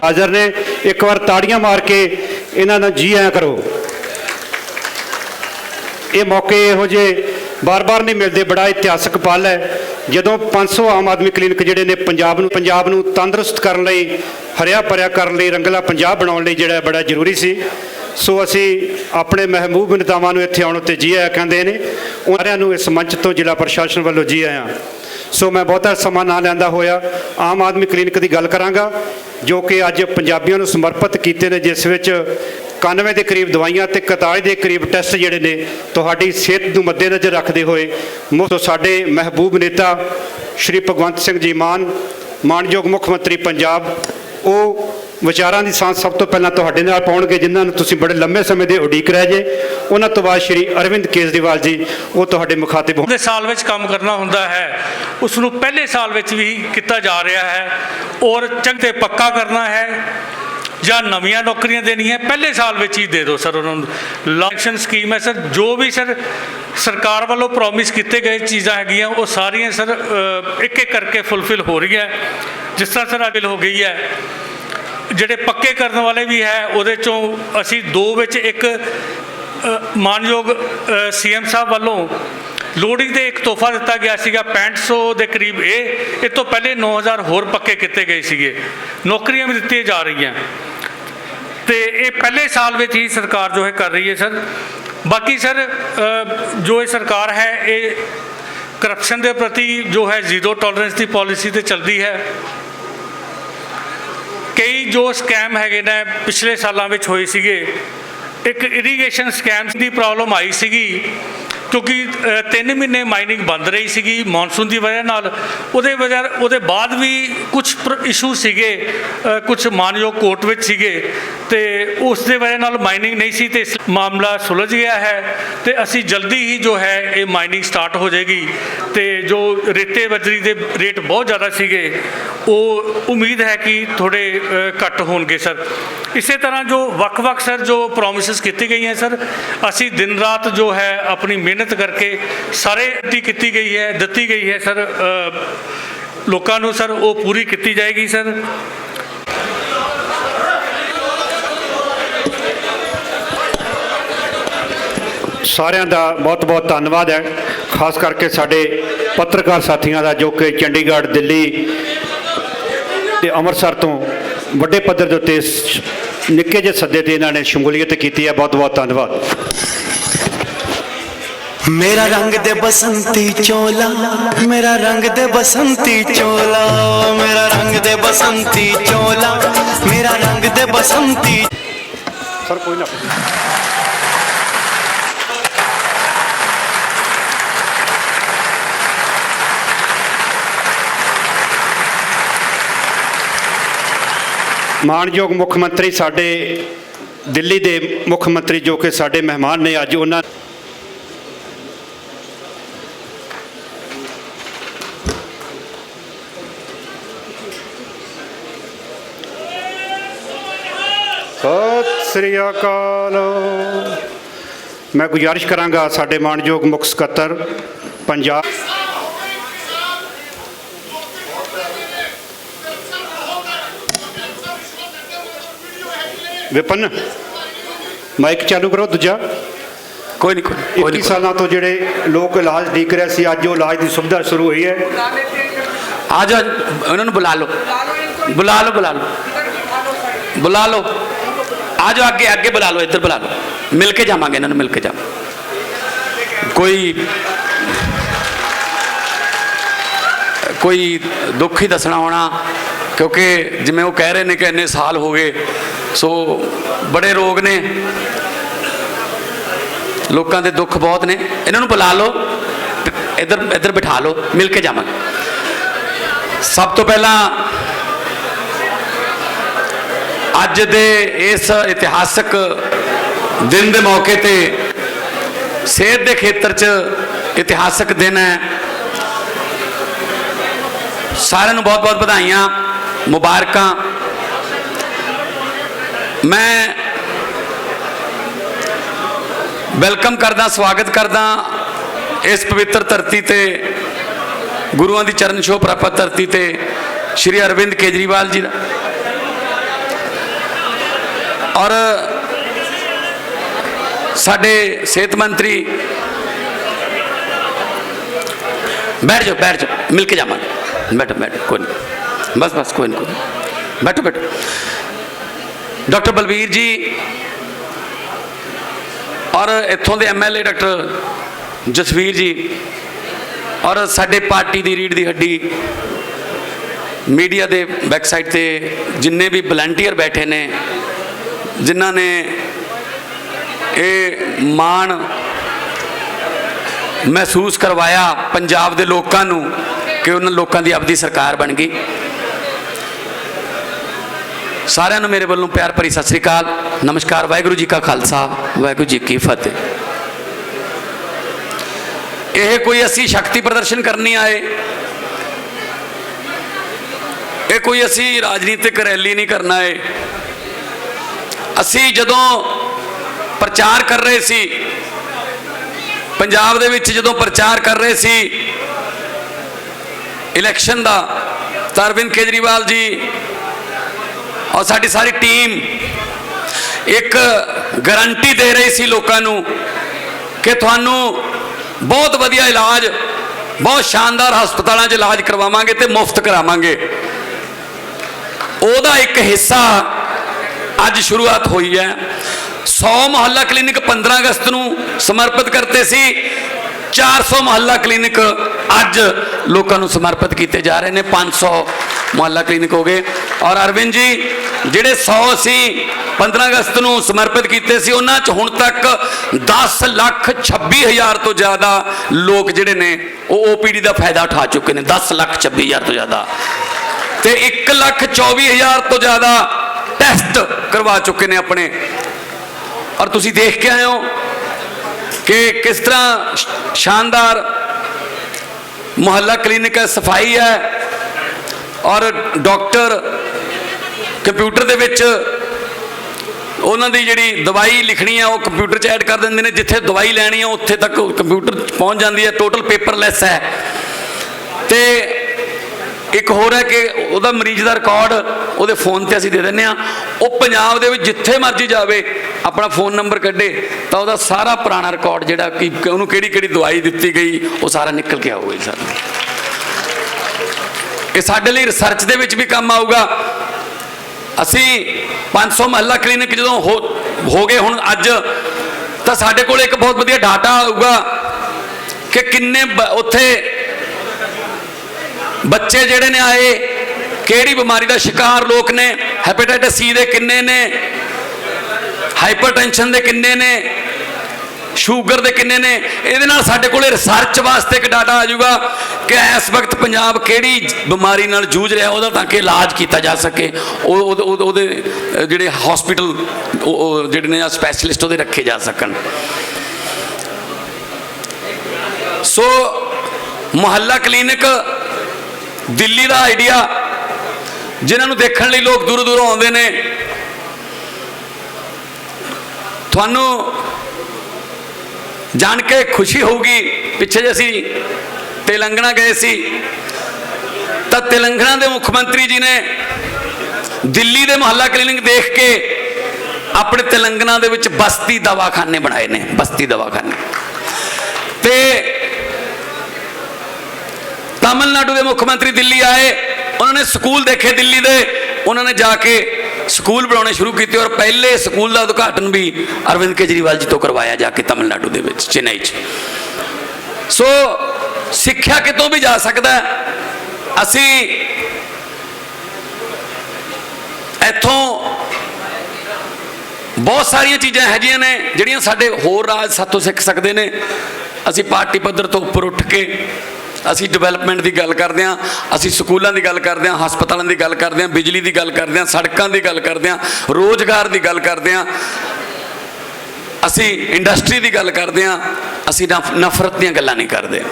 हाज़र ने। एक बार ताड़ियां मार के इन्हां दा जी आया करो। ये मौके इहो जे बार बार नहीं मिलते, बड़ा इतिहासक पल है जदों 500 आम आदमी क्लिनिक जिहड़े ने पंजाब नूं तंदुरुस्त करन लई, हरिया भरिया करन लई, रंगला पंजाब बनाउण लई जिहड़ा बड़ा जरूरी सी। सो असी अपने महबूब नेतावां नूं इत्थे आउण उत्ते जी आया कहंदे ने। सारिआं नूं इस मंच तो जिला प्रशासन वालों जी आया। सो मैं बहुता समा ना लैंदा होया आम आदमी क्लिनिक की गल करांगा जो कि अज पंजाबियों नूं समर्पित कीते ने, जिस विच 91 के करीब दवाइयां ते 41 के करीब टैसट जिहड़े ने तुहाडी सेहत नूं मद्देनज़र रखते हुए मुफ्त साडे महबूब नेता श्री भगवंत सिंह जी मानयोग मुख मंत्री पंजाब वो विचारां दी सांस सब तो पहलां तुहाडे नाल पाउणगे, जिन्हां नूं तुसीं बड़े लंबे समय दे उਡੀक रहे जे। उन्हां तो बाद श्री अरविंद केजरीवाल जी वो तुहाडे मुखातिब होंदे। साल विच काम करना हुंदा है, उसनूं पहले साल विच भी किया जा रहा है और चंगे पक्का करना है ਜਾਂ ਨਵੀਆਂ ਨੌਕਰੀਆਂ ਦੇਣੀਆਂ ਪਹਿਲੇ ਸਾਲ ਵਿੱਚ ਹੀ ਦੇ ਦਿਓ ਸਰ ਉਹਨਾਂ ਨੂੰ। ਲਾਕਸ਼ਨ ਸਕੀਮ ਹੈ ਸਰ, ਜੋ ਵੀ ਸਰ ਸਰਕਾਰ ਵੱਲੋਂ ਪ੍ਰੋਮਿਸ ਕੀਤੇ ਗਏ ਚੀਜ਼ਾਂ ਹੈਗੀਆਂ ਉਹ ਸਾਰੀਆਂ ਸਰ ਇੱਕ ਇੱਕ ਕਰਕੇ ਫੁੱਲਫਿਲ ਹੋ ਰਹੀਆਂ। ਜਿਸ ਤਰ੍ਹਾਂ ਸਰ ਬਿਲ ਹੋ ਗਈ ਹੈ, ਜਿਹੜੇ ਪੱਕੇ ਕਰਨ ਵਾਲੇ ਵੀ ਹੈ ਉਹਦੇ ਚੋਂ ਅਸੀਂ 2 ਵਿੱਚ ਇੱਕ ਮਾਨਯੋਗ CM ਸਾਹਿਬ ਵੱਲੋਂ ਲੋੜਿੰਗ ਦੇ ਇੱਕ ਤੋਹਫਾ ਦਿੱਤਾ ਗਿਆ ਸੀਗਾ 6500 ਦੇ ਕਰੀਬ। ਇਹ ਤੋਂ ਪਹਿਲੇ 9000 ਹੋਰ ਪੱਕੇ ਕੀਤੇ ਗਏ ਸੀਗੇ, ਨੌਕਰੀਆਂ ਵੀ ਦਿੱਤੀਆਂ ਜਾ ਰਹੀਆਂ ਤੇ ਇਹ ਪਹਿਲੇ ਸਾਲ ਵਿੱਚ ਹੀ ਸਰਕਾਰ ਜੋ ਹੈ ਕਰ ਰਹੀ ਹੈ ਸਰ। ਬਾਕੀ ਸਰ ਜੋ ਇਹ ਸਰਕਾਰ ਹੈ ਇਹ ਕਰਪਸ਼ਨ ਦੇ ਪ੍ਰਤੀ ਜੋ ਹੈ ਜ਼ੀਰੋ ਟੋਲਰੈਂਸ ਦੀ ਪਾਲਿਸੀ ਤੇ ਚੱਲਦੀ ਹੈ। ਕਈ ਜੋ ਸਕੈਮ ਹੈਗੇ ਨੇ ਪਿਛਲੇ ਸਾਲਾਂ ਵਿੱਚ ਹੋਏ ਸੀਗੇ। ਇੱਕ ਇਰੀਗੇਸ਼ਨ ਸਕੈਮਸ ਦੀ ਪ੍ਰੋਬਲਮ ਆਈ ਸੀਗੀ क्योंकि 3 महीने माइनिंग बंद रही सी मॉनसून की वजह नाल। ਉਹਦੇ बाद भी कुछ इशू सीगे, कुछ मानयोग कोर्ट में सीगे ते उस दे वजह नाल माइनिंग नहीं सी ते मामला सुलझ गया है ते असी जल्दी ही जो है ये माइनिंग स्टार्ट हो जाएगी ते जो रेते बजरी के रेट बहुत ज़्यादा सीगे वो उम्मीद है कि थोड़े घट होणगे सर। इस तरह जो वक्-वक् सर जो प्रोमिस की गई हैं सर, असी दिन रात जो है अपनी मेहनत करके सारे की गई है, दिती गई है सर लोगों को सर, वो पूरी की जाएगी सर। सारिਆਂ ਦਾ बहुत बहुत धन्यवाद है, खास करके साडे पत्रकार साथियों का जो कि चंडीगढ़, दिल्ली ते अमृतसर तो वड्डे पद्धर दे उत्ते निक्के जे सद्दे ते इन्हां ने शमूलीयत की है। बहुत बहुत धन्यवाद। मेरा रंग दे बसंती चोला, मेरा रंग दे बसंती चोला, मेरा रंग दे बसंती चोला, मेरा रंग दे बसंती। सर कोई ना मानयोग मुख मंत्री साडे दिल्ली के मुख मंत्री जो कि साडे मेहमान ने अज उन्हां सत श्री अकाल। मैं गुजारिश करांगा साडे मानयोग मुख सकत्तर पंजाब विपन माइक चालू करो दूजा। कोई नहीं 21 सालों तो जोड़े लोग इलाज लीक रहे सी, अज इलाज की सुविधा शुरू हुई है। आ जाओ उन्होंने बुला लो, बुला लो, बुला लो, बुला लो, आ जाओ आगे आगे बुला लो, इधर बुला लो, मिल के जावांगे, इन्होंने मिल के जाओ। कोई दुख ही दसना होना, क्योंकि जिमें वो कह रहे हैं कि इन्ने साल हो गए, सो बड़े रोग ने, लोगों के दुख बहुत ने। इन्होंने बुला लो, इधर इधर बिठा लो, मिल के जावांगे। सब तो पहला अज दे इस इतिहासक दिन के मौके ते सेहत के खेत्र च इतिहासक दिन है। सारे नूं बहुत बहुत बधाइयां, मुबारक। मैं वेलकम करदा, स्वागत करदा इस पवित्र धरती ते, गुरुआं दी चरण छोह प्राप्त धरती ते श्री अरविंद केजरीवाल जी दा। ਔਰ ਸਾਡੇ ਸਿਹਤ ਮੰਤਰੀ बैठ जाओ मिल के जावांगे बैठो कोई नहीं बस कोई नहीं बैठो डॉक्टर बलबीर जी और इत्थों के MLA डॉक्टर जसवीर जी और साडे पार्टी की रीढ़ की हड्डी मीडिया के वैबसाइट से जिन्ने भी वलंटियर बैठे ने जिन्हों ने ये मान महसूस करवाया पंजाब के लोगों नूं कि उन्होंने लोगों की अपनी सरकार बन गई। सारिਆਂ ਨੂੰ मेरे वालों प्यार भरी सत श्री अकाल नमस्कार। वाहिगुरू जी का खालसा वाहिगुरू जी की फतेह। यह कोई असी शक्ति प्रदर्शन करनी आए, ये कोई असी राजनीतिक रैली नहीं करना है। असी जदों प्रचार कर रहे सी पंजाब दे विच जदों प्रचार कर रहे सी इलैक्शन दा तां अरविंद केजरीवाल जी और साडी सारी टीम एक गारंटी दे रही सी लोकां नूं कि तुहानू बहुत वधिया इलाज बहुत शानदार हस्पतालों च इलाज करवावांगे ते मुफ्त करावांगे। ओहदा एक हिस्सा अज शुरुआत हुई है। 100 मुहल्ला क्लीनिक 15 अगस्त को समर्पित करते सी, 400 मुहल्ला क्लीनिक अज लोगों को समर्पित किए जा रहे हैं। 500 मुहल्ला क्लीनिक हो गए और अरविंद जी जिहड़े 100 सी 15 अगस्त को समर्पित किए सी उन्हां च हुण तक 10,26,000 तो ज़्यादा लोग जिहड़े ने OPD का फायदा उठा चुके हैं। 10,26,000 तो ज़्यादा तो 1,24,000 तो ज़्यादा टेस्ट करवा चुके हैं अपने। और तुसी देख के आए हो कि किस तरह शानदार मुहल्ला क्लीनिक है, सफाई है और डॉक्टर कंप्यूटर दे विच उन्हां दी जिहड़ी दवाई लिखनी है वो कंप्यूटर च ऐड कर देंदे ने, जिथे दवाई लैनी है उत्थे तक कंप्यूटर पहुंच जाती है। टोटल पेपरलैस है। तो एक होर है कि वह मरीज का रिकॉर्ड वो फोन पर असीं दे दें। वो पंजाब दे विच जिथे मर्जी जाए अपना फोन नंबर कढ़े तो वह सारा पुराना रिकॉर्ड जिहड़ा कि उन्होंने किहड़ी दवाई दी गई वो सारा निकल के आऊगा। सर ये साडे लई रिसर्च दे विच भी काम आऊगा। असी 500 महल्ला क्लीनिक जो हो गए हुण अज तो साडे कोल एक बहुत वधिया डाटा आऊगा कि किन्ने उत्थे बच्चे जिहड़े ने आए किहड़ी बीमारी का शिकार लोग ने, हैपेटाइटिस C दे किन्ने ने, हाइपरटेंशन दे किन्ने ने, शूगर दे किन्ने ने। इहदे नाल साडे कोले रिसर्च वास्ते एक डाटा आ जाऊगा कि इस वक्त पंजाब किहड़ी बीमारी नाल जूझ रहा उहदा ताकि इलाज किया जा सके। उहदे जिहड़े हॉस्पिटल जिहड़े ने स्पैशलिस्ट उहदे रखे जा सकन। सो मुहल्ला क्लीनिक दिल्ली का आइडिया जिन्होंने देखने लिए लोग दूरों दूरों आते हैं। थानू जान के खुशी होगी पिछे जे असी तेलंगाना गए सी तो तेलंगाना के मुख्यमंत्री जी ने दिल्ली के मुहल्ला क्लीनिक देख के अपने तेलंगाना दे विच बस्ती दवाखाने बनाए ने। बस्ती दवाखाने ते तमिलनाडु के मुख्यमंत्री दिल्ली आए, उन्होंने स्कूल देखे दिल्ली दे, उन्होंने जाके स्कूल बनाने शुरू किए और पहले स्कूल का उद्घाटन भी अरविंद केजरीवाल जी तो करवाया जाके तमिलनाडु के विच चेन्नई च। सो सिक्ख्या कितों भी जा सकता है। असी इथों बहुत सारिया चीज़ां है जियां ने जिहड़ियां साडे होर राज सातों सीख सकते हैं। असी पार्टी पद्धर तो उपर उठ के असी डिवेलपमेंट की गल करते हैं, असी स्कूलों की गल करते हैं, हस्पतालों की गल करते हैं, बिजली की गल करते हैं, सड़कों की गल करते हैं, रोजगार की गल करते हैं, असी इंडस्ट्री की गल करते हैं। असी नफरत दी गल्लां नहीं करते।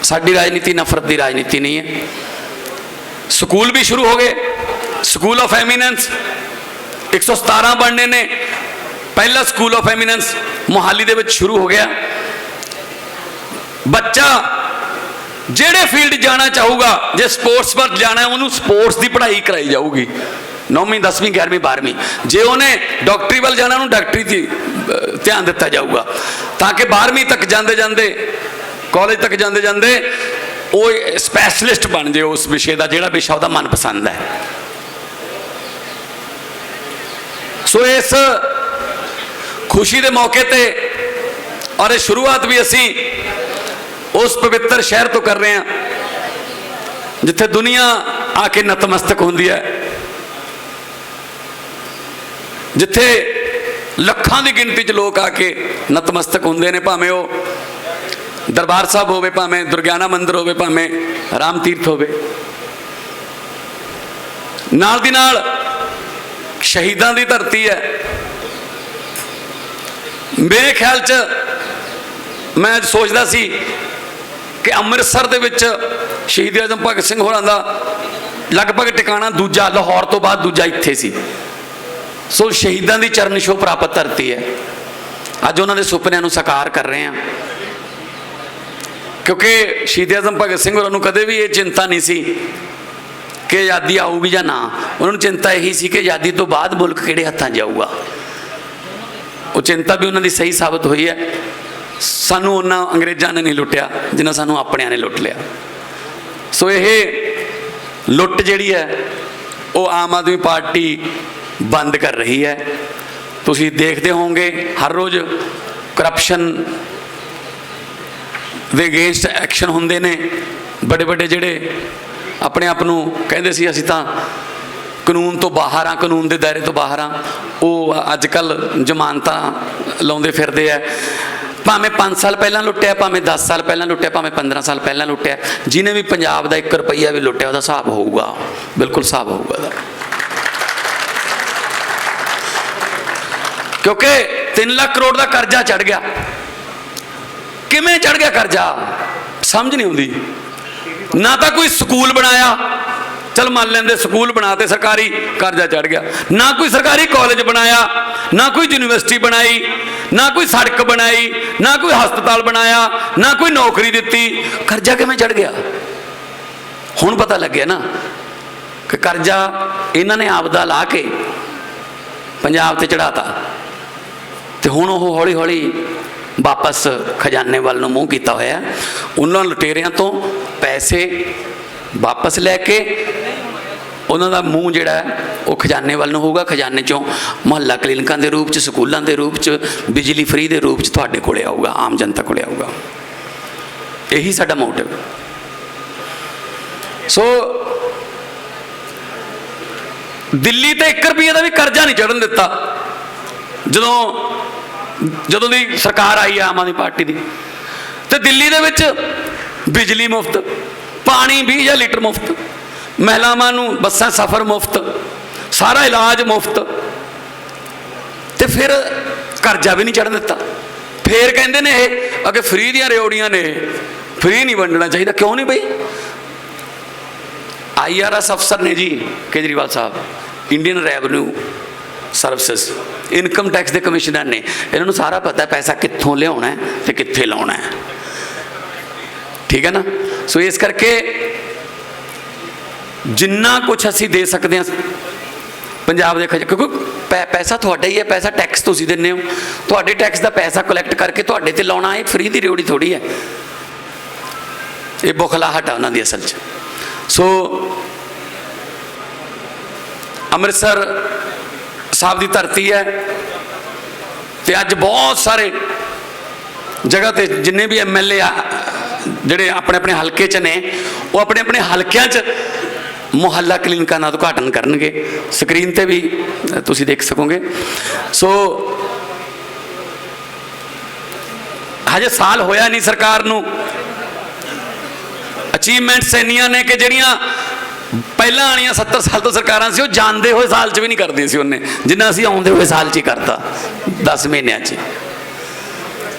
साडी राजनीति नफरत की राजनीति नहीं है। स्कूल भी शुरू हो गए, स्कूल ऑफ एमीनेंस 117 बनने ने। पहला स्कूल ऑफ एमीनेंस मोहाली दे विच शुरू हो गया। बच्चा जेड़े फील्ड जाना चाहूगा, जे स्पोर्ट्स पर जाना है उन्होंने स्पोर्ट्स की पढ़ाई कराई जाऊगी। 9ਵੀਂ 10ਵੀਂ 11ਵੀਂ 12ਵੀਂ। ਜੇ ਉਹਨੇ ਡਾਕਟਰੀ ਵੱਲ ਜਾਣਾ ਉਹਨੂੰ ਡਾਕਟਰੀ 'ਚ ਧਿਆਨ ਦਿੱਤਾ ਜਾਊਗਾ, ਤਾਂ ਕਿ 12ਵੀਂ ਤੱਕ ਜਾਂਦੇ ਜਾਂਦੇ, ਕਾਲਜ ਤੱਕ ਜਾਂਦੇ ਜਾਂਦੇ ਉਹ ਸਪੈਸ਼ਲਿਸਟ ਬਣ ਜਾਏ ਉਸ ਵਿਸ਼ੇ ਦਾ, ਜਿਹੜਾ ਵਿਸ਼ਾ ਉਹਦਾ ਮਨਪਸੰਦ ਹੈ। ਸੋ ਇਸ ਖੁਸ਼ੀ ਦੇ ਮੌਕੇ ਤੇ ਔਰ ਇਹ ਸ਼ੁਰੂਆਤ ਵੀ ਅਸੀਂ ਉਸ ਪਵਿੱਤਰ ਸ਼ਹਿਰ ਤੋਂ ਕਰ ਰਹੇ ਹਾਂ ਜਿੱਥੇ ਦੁਨੀਆ ਆ ਕੇ ਨਤਮਸਤਕ ਹੁੰਦੀ ਹੈ, ਜਿੱਥੇ ਲੱਖਾਂ ਦੀ ਗਿਣਤੀ 'ਚ ਲੋਕ ਆ ਕੇ ਨਤਮਸਤਕ ਹੁੰਦੇ ਨੇ, ਭਾਵੇਂ ਉਹ ਦਰਬਾਰ ਸਾਹਿਬ ਹੋਵੇ, ਭਾਵੇਂ ਦੁਰਗਿਆਨਾ ਮੰਦਿਰ ਹੋਵੇ, ਭਾਵੇਂ ਰਾਮ ਤੀਰਥ ਹੋਵੇ। ਨਾਲ ਦੀ ਨਾਲ ਸ਼ਹੀਦਾਂ ਦੀ ਧਰਤੀ ਹੈ। ਮੇਰੇ ਖਿਆਲ 'ਚ ਮੈਂ ਅੱਜ ਸੋਚਦਾ ਸੀ ਕਿ ਅੰਮ੍ਰਿਤਸਰ ਦੇ ਵਿੱਚ ਸ਼ਹੀਦ ਆਜ਼ਮ ਭਗਤ ਸਿੰਘ ਹੋਰਾਂ ਦਾ ਲਗਭਗ ਟਿਕਾਣਾ ਦੂਜਾ, ਲਾਹੌਰ ਤੋਂ ਬਾਅਦ ਦੂਜਾ ਇੱਥੇ ਸੀ। ਸੋ ਸ਼ਹੀਦਾਂ ਦੀ ਚਰਨ ਛੋਹ ਪ੍ਰਾਪਤ ਧਰਤੀ ਹੈ। ਅੱਜ ਉਹਨਾਂ ਦੇ ਸੁਪਨਿਆਂ ਨੂੰ ਸਾਕਾਰ ਕਰ ਰਹੇ ਹਾਂ, ਕਿਉਂਕਿ ਸ਼ਹੀਦ ਆਜ਼ਮ ਭਗਤ ਸਿੰਘ ਹੋਰਾਂ ਨੂੰ ਕਦੇ ਵੀ ਇਹ ਚਿੰਤਾ ਨਹੀਂ ਸੀ ਕਿ ਆਜ਼ਾਦੀ ਆਊਗੀ ਜਾਂ ਨਾ। ਉਹਨਾਂ ਨੂੰ ਚਿੰਤਾ ਇਹੀ ਸੀ ਕਿ ਆਜ਼ਾਦੀ ਤੋਂ ਬਾਅਦ ਮੁਲਕ ਕਿਹੜੇ ਹੱਥਾਂ 'ਚ ਜਾਊਗਾ। ਉਹ ਚਿੰਤਾ ਵੀ ਉਹਨਾਂ ਦੀ ਸਹੀ ਸਾਬਤ ਹੋਈ ਹੈ। ਸਾਨੂੰ ਉਹਨਾਂ ਅੰਗਰੇਜ਼ਾਂ ਨੇ ਨਹੀਂ ਲੁੱਟਿਆ ਜਿੰਨਾ ਸਾਨੂੰ ਆਪਣਿਆਂ ਨੇ ਲੁੱਟ ਲਿਆ। ਸੋ ਇਹ ਲੁੱਟ ਜਿਹੜੀ ਹੈ ਉਹ ਆਮ ਆਦਮੀ ਪਾਰਟੀ ਬੰਦ ਕਰ ਰਹੀ ਹੈ। ਤੁਸੀਂ ਦੇਖਦੇ ਹੋਵੋਗੇ ਹਰ ਰੋਜ਼ ਕਰਪਸ਼ਨ ਦੇ ਅਗੇਂਸਟ ਐਕਸ਼ਨ ਹੁੰਦੇ ਨੇ। ਵੱਡੇ ਵੱਡੇ ਜਿਹੜੇ ਆਪਣੇ ਆਪ ਨੂੰ ਕਹਿੰਦੇ ਸੀ ਅਸੀਂ ਤਾਂ ਕਾਨੂੰਨ ਤੋਂ ਬਾਹਰ ਆ, ਕਾਨੂੰਨ ਦੇ ਦਾਇਰੇ ਤੋਂ ਬਾਹਰ ਆ, ਉਹ ਅੱਜ ਕੱਲ੍ਹ ਜ਼ਮਾਨਤਾਂ ਲਾਉਂਦੇ ਫਿਰਦੇ ਆ। ਭਾਵੇਂ 5 ਸਾਲ ਪਹਿਲਾਂ ਲੁੱਟਿਆ, ਭਾਵੇਂ 10 ਸਾਲ ਪਹਿਲਾਂ ਲੁੱਟਿਆ, ਭਾਵੇਂ 15 ਸਾਲ ਪਹਿਲਾਂ ਲੁੱਟਿਆ, ਜਿਹਨੇ ਵੀ ਪੰਜਾਬ ਦਾ 1 ਰੁਪਈਆ ਵੀ ਲੁੱਟਿਆ ਉਹਦਾ ਹਿਸਾਬ ਹੋਊਗਾ, ਬਿਲਕੁਲ ਹਿਸਾਬ ਹੋਊਗਾ ਉਹਦਾ। ਕਿਉਂਕਿ 3 ਲੱਖ ਕਰੋੜ ਦਾ ਕਰਜ਼ਾ ਚੜ ਗਿਆ। ਕਿਵੇਂ ਚੜ ਗਿਆ ਕਰਜ਼ਾ ਸਮਝ ਨਹੀਂ ਆਉਂਦੀ। ਨਾ ਤਾਂ ਕੋਈ ਸਕੂਲ ਬਣਾਇਆ, ਚਲ ਮੰਨ ਲੈਂਦੇ ਸਕੂਲ ਬਣਾਤੇ ਸਰਕਾਰੀ, ਕਰਜ਼ਾ ਚੜ ਗਿਆ। ਨਾ ਕੋਈ ਸਰਕਾਰੀ ਕਾਲਜ ਬਣਾਇਆ, ਨਾ ਕੋਈ ਯੂਨੀਵਰਸਿਟੀ ਬਣਾਈ, ਨਾ ਕੋਈ ਸੜਕ ਬਣਾਈ, ਨਾ ਕੋਈ ਹਸਪਤਾਲ ਬਣਾਇਆ, ਨਾ ਕੋਈ ਨੌਕਰੀ ਦਿੱਤੀ। ਕਰਜ਼ਾ ਕਿਵੇਂ ਚੜ ਗਿਆ? ਹੁਣ ਪਤਾ ਲੱਗਿਆ ਨਾ ਕਿ ਕਰਜ਼ਾ ਇਹਨਾਂ ਨੇ ਆਪਦਾ ਲਾ ਕੇ ਪੰਜਾਬ ਤੇ ਚੜਾਤਾ, ਤੇ ਹੁਣ ਉਹ ਹੌਲੀ ਹੌਲੀ ਵਾਪਸ ਖਜ਼ਾਨੇ ਵੱਲ ਨੂੰ ਮੂੰਹ ਕੀਤਾ ਹੋਇਆ। ਉਹਨਾਂ ਲੁਟੇਰਿਆਂ ਤੋਂ ਪੈਸੇ ਵਾਪਸ ਲੈ ਕੇ ਉਹਨਾਂ ਦਾ ਮੂੰਹ ਜਿਹੜਾ ਹੈ ਉਹ ਖਜ਼ਾਨੇ ਵੱਲ ਨੂੰ ਹੋਊਗਾ। ਖਜ਼ਾਨੇ 'ਚੋਂ ਮੁਹੱਲਾ ਕਲੀਨਿਕਾਂ ਦੇ ਰੂਪ 'ਚ, ਸਕੂਲਾਂ ਦੇ ਰੂਪ 'ਚ, ਬਿਜਲੀ ਫਰੀ ਦੇ ਰੂਪ 'ਚ ਤੁਹਾਡੇ ਕੋਲੇ ਆਊਗਾ, ਆਮ ਜਨਤਾ ਕੋਲੇ ਆਊਗਾ। ਇਹੀ ਸਾਡਾ ਮੋਟਿਵ। ਸੋ ਦਿੱਲੀ ਤੇ 1 ਰੁਪਈਏ ਦਾ ਵੀ ਕਰਜ਼ਾ ਨਹੀਂ ਚੜ੍ਹਨ ਦਿੱਤਾ। ਜਦੋਂ ਦੀ ਸਰਕਾਰ ਆਈ ਆਮ ਆਦਮੀ ਪਾਰਟੀ ਦੀ, ਤੇ ਦਿੱਲੀ ਦੇ ਵਿੱਚ ਬਿਜਲੀ ਮੁਫਤ, ਪਾਣੀ 20,000 ਲੀਟਰ ਮੁਫਤ, ਮਹਿਲਾਵਾਂ ਨੂੰ ਬੱਸਾਂ ਸਫ਼ਰ ਮੁਫਤ, ਸਾਰਾ ਇਲਾਜ ਮੁਫਤ, ਤੇ ਫਿਰ ਕਰਜ਼ਾ ਵੀ ਨਹੀਂ ਚੜ੍ਹਨ ਦਿੱਤਾ। ਫਿਰ ਕਹਿੰਦੇ ਨੇ ਇਹ ਅੱਗੇ ਫਰੀ ਦੀਆਂ ਰਿਓੜੀਆਂ ਨੇ, ਫਰੀ ਨਹੀਂ ਵੰਡਣਾ ਚਾਹੀਦਾ। ਕਿਉਂ ਨਹੀਂ ਬਈ? IRS ਅਫਸਰ ਨੇ ਜੀ ਕੇਜਰੀਵਾਲ ਸਾਹਿਬ, Indian revenue services, income tax ਦੇ ਕਮਿਸ਼ਨਰ ਨੇ। ਇਹਨਾਂ ਨੂੰ ਸਾਰਾ ਪਤਾ ਪੈਸਾ ਕਿੱਥੋਂ ਲਿਆਉਣਾ ਹੈ ਤੇ ਕਿੱਥੇ ਲਾਉਣਾ ਹੈ। ਠੀਕ ਹੈ ਨਾ? ਸੋ ਇਸ ਕਰਕੇ ਜਿੰਨਾ ਕੁਛ ਅਸੀਂ ਦੇ ਸਕਦੇ ਹਾਂ ਪੰਜਾਬ ਦੇ ਖਜ਼ਾਨੇ, ਕਿਉਂਕਿ ਪੈਸਾ ਤੁਹਾਡਾ ਹੀ ਹੈ, ਪੈਸਾ ਟੈਕਸ ਤੁਸੀਂ ਦਿੰਦੇ ਹੋ। ਤੁਹਾਡੇ ਟੈਕਸ ਦਾ ਪੈਸਾ ਕਲੈਕਟ ਕਰਕੇ ਤੁਹਾਡੇ ਤੇ ਲਾਉਣਾ, ਇਹ ਫਰੀ ਦੀ ਰਿਓੜੀ ਥੋੜੀ ਹੈ। ਇਹ ਬੁਖਲਾਹਟ ਆ ਉਹਨਾਂ ਦੀ ਅਸਲ 'ਚ। ਸੋ ਅੰਮ੍ਰਿਤਸਰ ਸਾਹਿਬ ਦੀ ਧਰਤੀ ਹੈ, ਤੇ ਅੱਜ ਬਹੁਤ ਸਾਰੇ ਜਗ੍ਹਾ ਤੇ ਜਿੰਨੇ ਵੀ MLA ਆ ਜਿਹੜੇ ਆਪਣੇ ਆਪਣੇ ਹਲਕੇ 'ਚ ਨੇ, ਉਹ ਆਪਣੇ ਆਪਣੇ ਹਲਕਿਆਂ 'ਚ ਮੁਹੱਲਾ ਕਲੀਨਿਕਾਂ ਦਾ ਉਦਘਾਟਨ ਕਰਨਗੇ। ਸਕਰੀਨ ਤੇ ਵੀ ਤੁਸੀਂ ਦੇਖ ਸਕੋਗੇ। ਸੋ ਹਜੇ ਸਾਲ ਹੋਇਆ ਨਹੀਂ ਸਰਕਾਰ ਨੂੰ, ਅਚੀਵਮੈਂਟਸ ਇੰਨੀਆਂ ਨੇ ਕਿ ਜਿਹੜੀਆਂ ਪਹਿਲਾਂ ਵਾਲੀਆਂ 70 ਸਾਲ ਤੋਂ ਸਰਕਾਰਾਂ ਸੀ ਉਹ ਜਾਣਦੇ ਹੋਏ ਸਾਲ 'ਚ ਵੀ ਨਹੀਂ ਕਰਦੀ ਸੀ ਉਹਨੇ, ਜਿੰਨਾ ਅਸੀਂ ਆਉਂਦੇ ਹੋਏ ਸਾਲ 'ਚ ਹੀ ਕਰਤਾ 10 ਮਹੀਨਿਆਂ 'ਚ।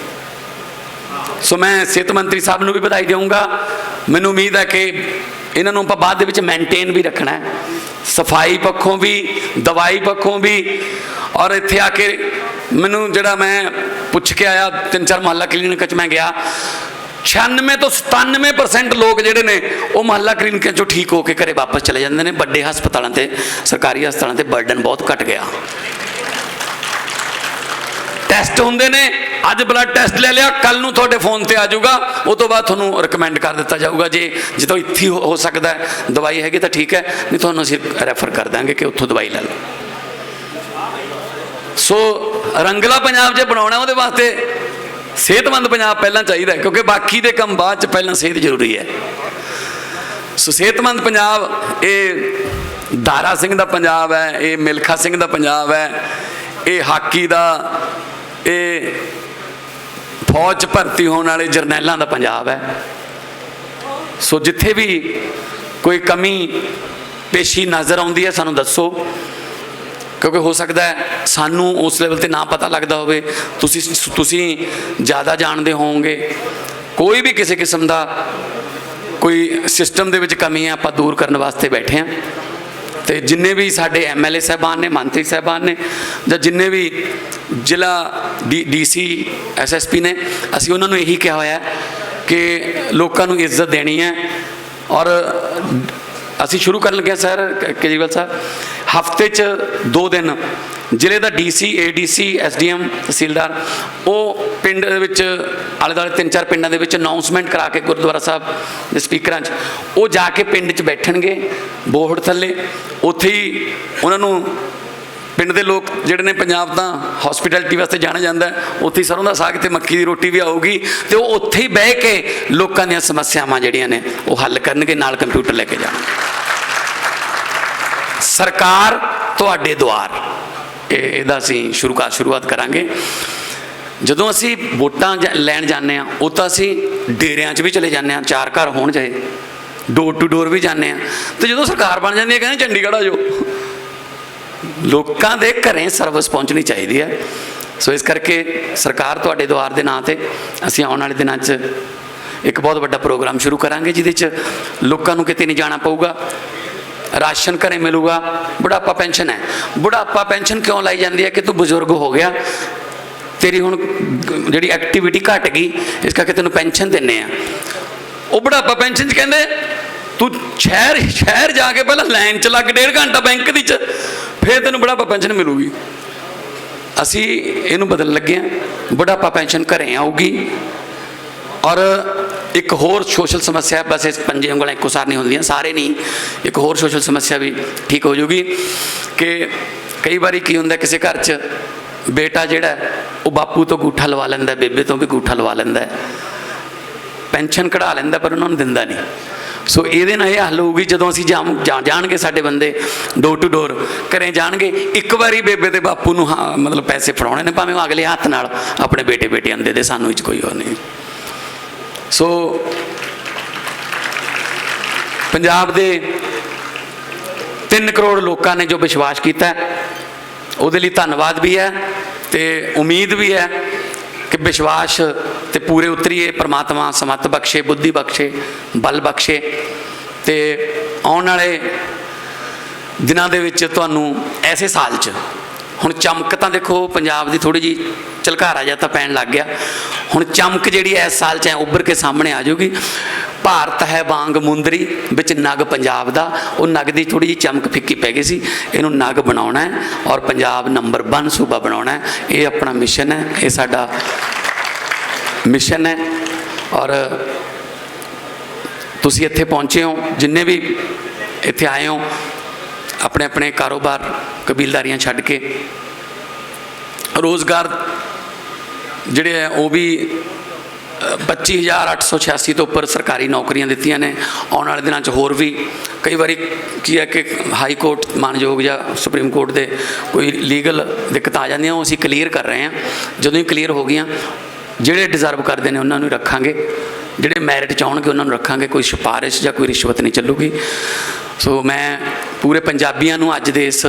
ਸੋ ਮੈਂ ਸਿਹਤ ਮੰਤਰੀ ਸਾਹਿਬ ਨੂੰ ਵੀ ਵਧਾਈ ਦੇਵਾਂਗਾ। ਮੈਨੂੰ ਉਮੀਦ ਹੈ ਕਿ ਇਹਨਾਂ ਨੂੰ ਆਪਾਂ ਬਾਅਦ ਦੇ ਵਿੱਚ ਮੇਨਟੇਨ ਵੀ ਰੱਖਣਾ ਹੈ, ਸਫਾਈ ਪੱਖੋਂ ਵੀ, ਦਵਾਈ ਪੱਖੋਂ ਵੀ। ਔਰ ਇੱਥੇ ਆ ਕੇ ਮੈਨੂੰ ਜਿਹੜਾ ਮੈਂ ਪੁੱਛ ਕੇ ਆਇਆ, 3-4 ਮੁਹੱਲਾ ਕਲੀਨਿਕ 'ਚ ਮੈਂ ਗਿਆ, 96 ਤੋਂ 97% ਲੋਕ ਜਿਹੜੇ ਨੇ ਉਹ ਮੁਹੱਲਾ ਕਲੀਨਿਕਾਂ ਚੋਂ ਠੀਕ ਹੋ ਕੇ ਘਰੇ ਵਾਪਸ ਚਲੇ ਜਾਂਦੇ ਨੇ। ਵੱਡੇ ਹਸਪਤਾਲਾਂ ਤੇ, ਸਰਕਾਰੀ ਹਸਪਤਾਲਾਂ ਤੇ ਬਰਡਨ ਬਹੁਤ ਘਟ ਗਿਆ। ਟੈਸਟ ਹੁੰਦੇ ਨੇ, ਅੱਜ ਬਲੱਡ ਟੈਸਟ ਲੈ ਲਿਆ, ਕੱਲ ਨੂੰ ਤੁਹਾਡੇ ਫੋਨ ਤੇ ਆ ਜਾਊਗਾ, ਉਹ ਤੋਂ ਬਾਅਦ ਤੁਹਾਨੂੰ ਰਿਕਮੈਂਡ ਕਰ ਦਿੱਤਾ ਜਾਊਗਾ ਜੇ ਜਦੋਂ ਇੱਥੇ ਹੋ ਸਕਦਾ ਹੈ ਦਵਾਈ ਹੈਗੀ ਤਾਂ ਠੀਕ ਹੈ, ਨਹੀਂ ਤੁਹਾਨੂੰ ਅਸੀਂ ਰੈਫਰ ਕਰ ਦਾਂਗੇ ਕਿ ਉੱਥੋਂ ਦਵਾਈ ਲੈ ਲਓ। ਸੋ ਰੰਗਲਾ ਪੰਜਾਬ ਜੇ ਬਣਾਉਣਾ ਉਹਦੇ ਵਾਸਤੇ ਸਿਹਤਮੰਦ ਪੰਜਾਬ ਪਹਿਲਾਂ ਚਾਹੀਦਾ ਹੈ, ਕਿਉਂਕਿ ਬਾਕੀ ਦੇ ਕੰਮ ਬਾਅਦ ਚ, ਪਹਿਲਾਂ ਸਿਹਤ ਜ਼ਰੂਰੀ ਹੈ। ਸੋ ਸਿਹਤਮੰਦ ਪੰਜਾਬ ਇਹ ਦਾਰਾ ਸਿੰਘ ਦਾ ਪੰਜਾਬ ਹੈ, ਇਹ ਮਿਲਖਾ ਸਿੰਘ ਦਾ ਪੰਜਾਬ ਹੈ, ਇਹ ਹਾਕੀ ਦਾ, ਇਹ ਫੌਜ 'ਚ ਭਰਤੀ ਹੋਣ ਵਾਲੇ ਜਰਨੈਲਾਂ ਦਾ ਪੰਜਾਬ ਹੈ। ਸੋ ਜਿੱਥੇ ਵੀ ਕੋਈ ਕਮੀ ਪੇਸ਼ੀ ਨਜ਼ਰ ਆਉਂਦੀ ਹੈ ਸਾਨੂੰ ਦੱਸੋ, ਕਿਉਂਕਿ ਹੋ ਸਕਦਾ ਹੈ ਸਾਨੂੰ ਉਸ ਲੈਵਲ ਤੇ ਨਾ ਪਤਾ ਲੱਗਦਾ ਹੋਵੇ, ਤੁਸੀਂ ਜ਼ਿਆਦਾ ਜਾਣਦੇ ਹੋਵੋਗੇ। ਕੋਈ ਵੀ ਕਿਸੇ ਕਿਸਮ ਦਾ ਕੋਈ ਸਿਸਟਮ ਦੇ ਵਿੱਚ ਕਮੀ ਹੈ, ਆਪਾਂ ਦੂਰ ਕਰਨ ਵਾਸਤੇ ਬੈਠੇ ਹਾਂ। ਤੇ ਜਿੰਨੇ ਵੀ ਸਾਡੇ MLA ਸਾਹਿਬਾਨ ਨੇ, ਮੰਤਰੀ ਸਾਹਿਬਾਨ ਨੇ, ਜਾਂ ਜਿੰਨੇ ਵੀ ਜ਼ਿਲ੍ਹਾ DC SSP ਨੇ, ਅਸੀਂ ਉਹਨਾਂ ਨੂੰ ਇਹੀ ਕਿਹਾ ਹੋਇਆ ਕਿ ਲੋਕਾਂ ਨੂੰ ਇੱਜ਼ਤ ਦੇਣੀ ਹੈ। ਔਰ ਅਸੀਂ ਸ਼ੁਰੂ ਕਰਨ ਲੱਗੇ ਸਰ ਕੇਜਰੀਵਾਲ ਸਾਹਿਬ, ਹਫ਼ਤੇ 'ਚ 2 ਦਿਨ ਜ਼ਿਲ੍ਹੇ ਦਾ DC ADC SDM ਤਹਿਸੀਲਦਾਰ ਉਹ ਪਿੰਡ ਦੇ ਵਿੱਚ ਆਲੇ ਦੁਆਲੇ 3-4 ਪਿੰਡਾਂ ਦੇ ਵਿੱਚ ਅਨਾਊਂਸਮੈਂਟ ਕਰਾ ਕੇ ਗੁਰਦੁਆਰਾ ਸਾਹਿਬ ਦੇ ਸਪੀਕਰਾਂ 'ਚ ਉਹ ਜਾ ਕੇ ਪਿੰਡ 'ਚ ਬੈਠਣਗੇ ਬੋਹੜ ਥੱਲੇ। ਉੱਥੇ ਹੀ ਉਹਨਾਂ ਨੂੰ ਪਿੰਡ ਦੇ ਲੋਕ ਜਿਹੜੇ ਨੇ, ਪੰਜਾਬ ਤਾਂ ਹੌਸਪੀਟੈਲਿਟੀ ਵਾਸਤੇ ਜਾਣਿਆ ਜਾਂਦਾ, ਉੱਥੇ ਸਰੋਂ ਦਾ ਸਾਗ ਤੇ ਮੱਕੀ ਦੀ ਰੋਟੀ ਵੀ ਆਊਗੀ, ਤੇ ਉਹ ਉੱਥੇ ਹੀ ਬਹਿ ਕੇ ਲੋਕਾਂ ਦੀਆਂ ਸਮੱਸਿਆਵਾਂ ਜਿਹੜੀਆਂ ਨੇ ਉਹ ਹੱਲ ਕਰਨਗੇ, ਨਾਲ ਕੰਪਿਊਟਰ ਲੈ ਕੇ ਜਾਣ। ਸਰਕਾਰ ਤੁਹਾਡੇ ਦੁਆਰ, ਇਹਦਾ ਅਸੀਂ ਸ਼ੁਰੂਆਤ ਕਰਾਂਗੇ। ਜਦੋਂ ਅਸੀਂ ਵੋਟਾਂ ਲੈਣ ਜਾਂਦੇ ਹਾਂ, ਉਹ ਤਾਂ ਅਸੀਂ ਡੇਰਿਆਂ 'ਚ ਵੀ ਚਲੇ ਜਾਂਦੇ ਹਾਂ, 4 ਘਰ ਹੋਣ ਚਾਹੇ, ਡੋਰ ਟੂ ਡੋਰ ਵੀ ਜਾਂਦੇ ਹਾਂ। ਤੇ ਜਦੋਂ ਸਰਕਾਰ ਬਣ ਜਾਂਦੀ ਹੈ ਕਹਿੰਦੇ ਚੰਡੀਗੜ੍ਹ ਆ ਜਾਓ। ਲੋਕਾਂ ਦੇ ਘਰੇ ਸਰਵਿਸ ਪਹੁੰਚਣੀ ਚਾਹੀਦੀ ਹੈ। ਸੋ ਇਸ ਕਰਕੇ ਸਰਕਾਰ ਤੁਹਾਡੇ ਦੁਆਰ ਦੇ ਨਾਂ 'ਤੇ ਅਸੀਂ ਆਉਣ ਵਾਲੇ ਦਿਨਾਂ 'ਚ ਇੱਕ ਬਹੁਤ ਵੱਡਾ ਪ੍ਰੋਗਰਾਮ ਸ਼ੁਰੂ ਕਰਾਂਗੇ, ਜਿਹਦੇ 'ਚ ਲੋਕਾਂ ਨੂੰ ਕਿਤੇ ਨਹੀਂ ਜਾਣਾ ਪਊਗਾ, ਰਾਸ਼ਨ ਘਰੇ ਮਿਲੂਗਾ। ਬੁਢਾਪਾ ਪੈਨਸ਼ਨ ਹੈ, ਬੁਢਾਪਾ ਪੈਨਸ਼ਨ ਕਿਉਂ ਲਾਈ ਜਾਂਦੀ ਹੈ ਕਿ ਤੂੰ ਬਜ਼ੁਰਗ ਹੋ ਗਿਆ, ਤੇਰੀ ਹੁਣ ਜਿਹੜੀ ਐਕਟੀਵਿਟੀ ਘਟ ਗਈ, ਇਸ ਕਰਕੇ ਤੈਨੂੰ ਪੈਨਸ਼ਨ ਦਿੰਦੇ ਆ। ਉਹ ਬੁਢਾਪਾ ਪੈਨਸ਼ਨ 'ਚ ਕਹਿੰਦੇ ਤੂੰ ਸ਼ਹਿਰ ਜਾ ਕੇ ਪਹਿਲਾਂ ਲਾਈਨ 'ਚ ਲੱਗ 1.5 ਘੰਟਾ ਬੈਂਕ ਦੀ 'ਚ, ਫਿਰ ਤੈਨੂੰ ਬੁਢਾਪਾ ਪੈਨਸ਼ਨ ਮਿਲੂਗੀ। ਅਸੀਂ ਇਹਨੂੰ ਬਦਲਣ ਲੱਗੇ ਹਾਂ, ਬੁਢਾਪਾ ਪੈਨਸ਼ਨ ਘਰੇ ਆਊਗੀ। ਔਰ ਇੱਕ ਹੋਰ ਸੋਸ਼ਲ ਸਮੱਸਿਆ, ਬਸ ਇਸ 5 ਉਂਗਲਾਂ ਇੱਕੋ ਸਾਰ ਨਹੀਂ ਹੁੰਦੀਆਂ, ਸਾਰੇ ਨਹੀਂ, ਇੱਕ ਹੋਰ ਸੋਸ਼ਲ ਸਮੱਸਿਆ ਵੀ ਠੀਕ ਹੋ ਜੂਗੀ ਕਿ ਕਈ ਵਾਰੀ ਕੀ ਹੁੰਦਾ, ਕਿਸੇ ਘਰ 'ਚ ਬੇਟਾ ਜਿਹੜਾ ਉਹ ਬਾਪੂ ਤੋਂ ਅੰਗੂਠਾ ਲਵਾ ਲੈਂਦਾ, ਬੇਬੇ ਤੋਂ ਵੀ ਅੰਗੂਠਾ ਲਵਾ ਲੈਂਦਾ, ਪੈਨਸ਼ਨ ਕਢਾ ਲੈਂਦਾ, ਪਰ ਉਹਨਾਂ ਨੂੰ ਦਿੰਦਾ ਨਹੀਂ। ਸੋ ਇਹਦੇ ਨਾਲ ਇਹ ਹੱਲ ਹੋਊਗੀ, ਜਦੋਂ ਅਸੀਂ ਜਾਣਗੇ ਸਾਡੇ ਬੰਦੇ ਡੋਰ ਟੂ ਡੋਰ ਘਰੇ ਜਾਣਗੇ, ਇੱਕ ਵਾਰੀ ਬੇਬੇ ਤੇ ਬਾਪੂ ਨੂੰ ਮਤਲਬ ਪੈਸੇ ਫੜਾਉਣੇ ਨੇ, ਭਾਵੇਂ ਉਹ ਅਗਲੇ ਹੱਥ ਨਾਲ ਆਪਣੇ ਬੇਟੇ ਬੇਟੀਆਂ ਦੇ ਸਾਨੂੰ ਵਿੱਚ ਕੋਈ ਹੋਰ ਨਹੀਂ। ਸੋ ਪੰਜਾਬ ਦੇ 3 ਕਰੋੜ ਲੋਕਾਂ ਨੇ ਜੋ ਵਿਸ਼ਵਾਸ ਕੀਤਾ, ਉਹਦੇ ਲਈ ਧੰਨਵਾਦ ਵੀ ਹੈ ਤੇ ਉਮੀਦ ਵੀ ਹੈ ਕਿ ਵਿਸ਼ਵਾਸ ਤੇ ਪੂਰੇ ਉਤਰੀਏ। ਪ੍ਰਮਾਤਮਾ ਸਮੱਤ ਬਖਸ਼ੇ, ਬੁੱਧੀ ਬਖਸ਼ੇ, ਬਲ ਬਖਸ਼ੇ, ਤੇ ਆਉਣ ਵਾਲੇ ਦਿਨਾਂ ਦੇ ਵਿੱਚ ਤੁਹਾਨੂੰ ਐਸੇ ਸਾਲ 'ਚ ਹੁਣ ਚਮਕ ਤਾਂ ਦੇਖੋ ਪੰਜਾਬ ਦੀ ਥੋੜ੍ਹੀ ਜਿਹੀ ਝਲਕਾਰਾ ਜਿਹਾ ਤਾਂ ਪੈਣ ਲੱਗ ਗਿਆ, ਹੁਣ ਚਮਕ ਜਿਹੜੀ ਇਸ ਸਾਲ 'ਚ ਉੱਭਰ ਕੇ ਸਾਹਮਣੇ ਆ ਜਾਊਗੀ। ਭਾਰਤ ਹੈ ਵਾਂਗ ਮੁੰਦਰੀ ਵਿੱਚ ਨਗ ਪੰਜਾਬ ਦਾ, ਉਹ ਨਗ ਦੀ ਥੋੜ੍ਹੀ ਜਿਹੀ ਚਮਕ ਫਿੱਕੀ ਪੈ ਗਈ ਸੀ, ਇਹਨੂੰ ਨਗ ਬਣਾਉਣਾ ਹੈ ਔਰ ਪੰਜਾਬ ਨੰਬਰ 1 ਸੂਬਾ ਬਣਾਉਣਾ ਹੈ। ਇਹ ਆਪਣਾ ਮਿਸ਼ਨ ਹੈ, ਇਹ ਸਾਡਾ ਮਿਸ਼ਨ ਹੈ। ਔਰ ਤੁਸੀਂ ਇੱਥੇ ਪਹੁੰਚੇ ਹੋ, ਜਿੰਨੇ ਵੀ ਇੱਥੇ ਆਏ ਹੋ, ਆਪਣੇ ਆਪਣੇ ਕਾਰੋਬਾਰ ਕਬੀਲਦਾਰੀਆਂ ਛੱਡ ਕੇ ਰੋਜ਼ਗਾਰ ਜਿਹੜੇ ਹੈ ਉਹ ਵੀ 25,886 ਤੋਂ ਉੱਪਰ ਸਰਕਾਰੀ ਨੌਕਰੀਆਂ ਦਿੱਤੀਆਂ ਨੇ। ਆਉਣ ਵਾਲੇ ਦਿਨਾਂ 'ਚ ਹੋਰ ਵੀ ਕਈ ਵਾਰੀ ਕੀ ਹੈ ਕਿ ਹਾਈ ਕੋਰਟ ਮਾਨਯੋਗ ਜਾਂ ਸੁਪਰੀਮ ਕੋਰਟ ਦੇ ਕੋਈ ਲੀਗਲ ਦਿੱਕਤਾਂ ਆ ਜਾਂਦੀਆਂ, ਉਹ ਅਸੀਂ ਕਲੀਅਰ ਕਰ ਰਹੇ ਹਾਂ। ਜਦੋਂ ਹੀ ਕਲੀਅਰ ਹੋ ਗਈਆਂ, ਜਿਹੜੇ ਡਿਜ਼ਰਵ ਕਰਦੇ ਨੇ ਉਹਨਾਂ ਨੂੰ ਰੱਖਾਂਗੇ, ਜਿਹੜੇ ਮੈਰਿਟ 'ਚ ਆਉਣਗੇ ਉਹਨਾਂ ਨੂੰ ਰੱਖਾਂਗੇ, ਕੋਈ ਸਿਫਾਰਿਸ਼ ਜਾਂ ਕੋਈ ਰਿਸ਼ਵਤ ਨਹੀਂ ਚੱਲੂਗੀ। ਸੋ ਮੈਂ ਪੂਰੇ ਪੰਜਾਬੀਆਂ ਨੂੰ ਅੱਜ ਦੇ ਇਸ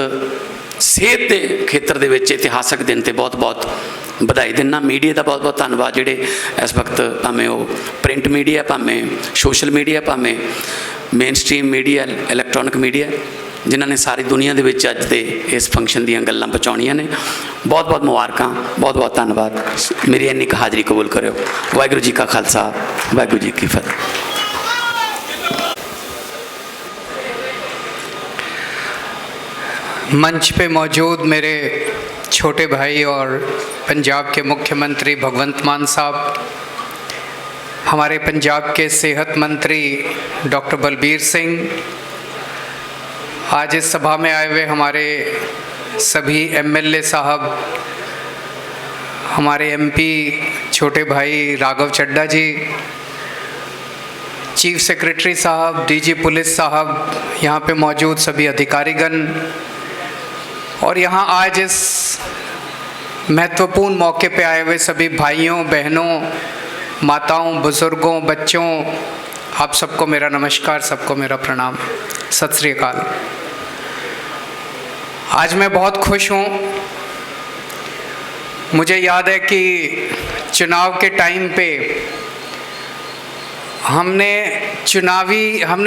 ਸਿਹਤ ਦੇ ਖੇਤਰ ਦੇ ਵਿੱਚ ਇਤਿਹਾਸਕ ਦਿਨ 'ਤੇ ਬਹੁਤ-ਬਹੁਤ ਵਧਾਈ ਦਿੰਦਾ। ਮੀਡੀਆ ਦਾ ਬਹੁਤ-ਬਹੁਤ ਧੰਨਵਾਦ, ਜਿਹੜੇ ਇਸ ਵਕਤ ਭਾਵੇਂ ਉਹ ਪ੍ਰਿੰਟ ਮੀਡੀਆ, ਭਾਵੇਂ ਸੋਸ਼ਲ ਮੀਡੀਆ, ਭਾਵੇਂ main stream media, electronic media, ਜਿਨ੍ਹਾਂ ਨੇ ਸਾਰੀ ਦੁਨੀਆ ਦੇ ਵਿੱਚ ਅੱਜ ਦੇ ਇਸ ਫੰਕਸ਼ਨ ਦੀਆਂ ਗੱਲਾਂ ਪਹੁੰਚਾਉਣੀਆਂ ਨੇ। ਬਹੁਤ ਬਹੁਤ ਮੁਬਾਰਕਾਂ, ਬਹੁਤ ਬਹੁਤ ਧੰਨਵਾਦ। ਮੇਰੀ ਇੰਨੀ ਕੁ ਹਾਜ਼ਰੀ ਕਬੂਲ ਕਰਿਓ। ਵਾਹਿਗੁਰੂ ਜੀ ਕਾ ਖਾਲਸਾ, ਵਾਹਿਗੁਰੂ ਜੀ ਕੀ ਫਤਿਹ। मंच पे मौजूद मेरे छोटे भाई और पंजाब के मुख्यमंत्री भगवंत मान साहब, हमारे पंजाब के सेहत मंत्री डॉक्टर बलबीर सिंह, आज इस सभा में आए हुए हमारे सभी एमएलए साहब, हमारे एमपी छोटे भाई राघव चड्ढा जी, चीफ सेक्रेटरी साहब, डीजी पुलिस साहब, यहाँ पे मौजूद सभी अधिकारीगण और यहाँ आज इस महत्वपूर्ण मौके पे आए हुए सभी भाइयों बहनों, माताओं, बुज़ुर्गों, बच्चों, आप सबको मेरा नमस्कार, सबको मेरा प्रणाम, सत श्री अकाल। आज मैं बहुत खुश हूँ। मुझे याद है कि चुनाव के टाइम पे हमने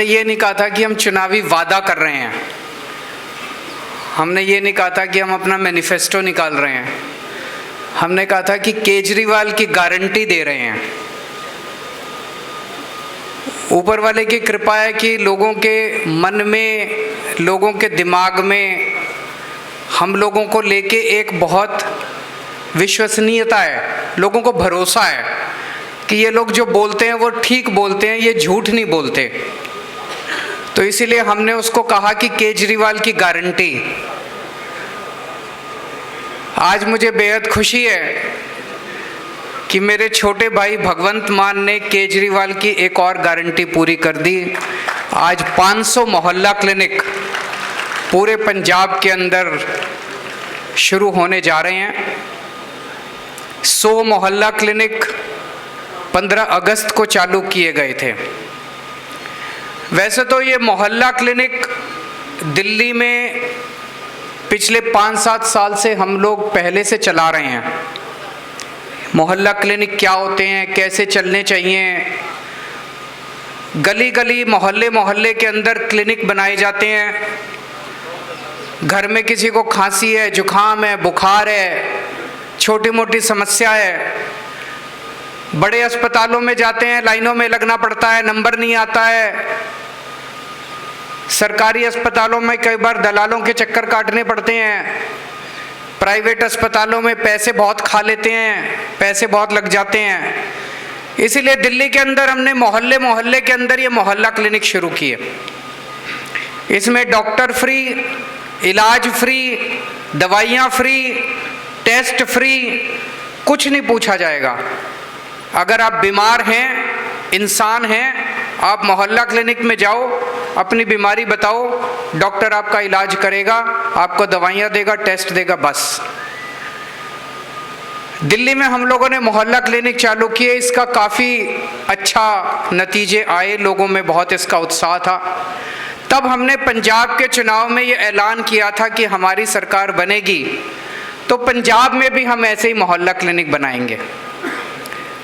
ये नहीं कहा था कि हम चुनावी वादा कर रहे हैं, हमने ये नहीं कहा था कि हम अपना मैनिफेस्टो निकाल रहे हैं, हमने कहा था कि केजरीवाल की गारंटी दे रहे हैं। ऊपर वाले की कृपा है कि लोगों के मन में, लोगों के दिमाग में हम लोगों को लेके एक बहुत विश्वसनीयता है, लोगों को भरोसा है कि ये लोग जो बोलते हैं वो ठीक बोलते हैं, ये झूठ नहीं बोलते। तो इसीलिए हमने उसको कहा कि केजरीवाल की गारंटी। आज मुझे बेहद खुशी है कि मेरे छोटे भाई भगवंत मान ने केजरीवाल की एक और गारंटी पूरी कर दी। आज 500 मोहल्ला क्लिनिक पूरे पंजाब के अंदर शुरू होने जा रहे हैं। 100 मोहल्ला क्लिनिक 15 अगस्त को चालू किए गए थे। वैसे तो ये मोहल्ला क्लिनिक दिल्ली में पिछले 5-7 साल से हम लोग पहले से चला रहे हैं। मोहल्ला क्लिनिक क्या होते हैं, कैसे चलने चाहिए, गली गली मोहल्ले मोहल्ले के अंदर क्लिनिक बनाए जाते हैं। घर में किसी को खांसी है, जुखाम है, बुखार है, छोटी मोटी समस्या है, बड़े अस्पतालों में जाते हैं, लाइनों में लगना पड़ता है, नंबर नहीं आता है। सरकारी अस्पतालों में कई बार दलालों के चक्कर काटने पड़ते हैं। प्राइवेट अस्पतालों में पैसे बहुत खा लेते हैं, पैसे बहुत लग जाते हैं। इसीलिए दिल्ली के अंदर हमने मोहल्ले मोहल्ले के अंदर ये मोहल्ला क्लिनिक शुरू किए। इसमें डॉक्टर फ्री, इलाज फ्री, दवाइयाँ फ्री, टेस्ट फ्री, कुछ नहीं पूछा जाएगा। अगर आप बीमार हैं, इंसान हैं, आप मोहल्ला क्लिनिक में जाओ, अपनी बीमारी बताओ, डॉक्टर आपका इलाज करेगा, आपको दवाइयाँ देगा, टेस्ट देगा, बस। दिल्ली में हम लोगों ने मोहल्ला क्लिनिक चालू किए, इसका काफ़ी अच्छा नतीजे आए, लोगों में बहुत इसका उत्साह था। तब हमने पंजाब के चुनाव में ये ऐलान किया था कि हमारी सरकार बनेगी तो पंजाब में भी हम ऐसे ही मोहल्ला क्लिनिक बनाएंगे,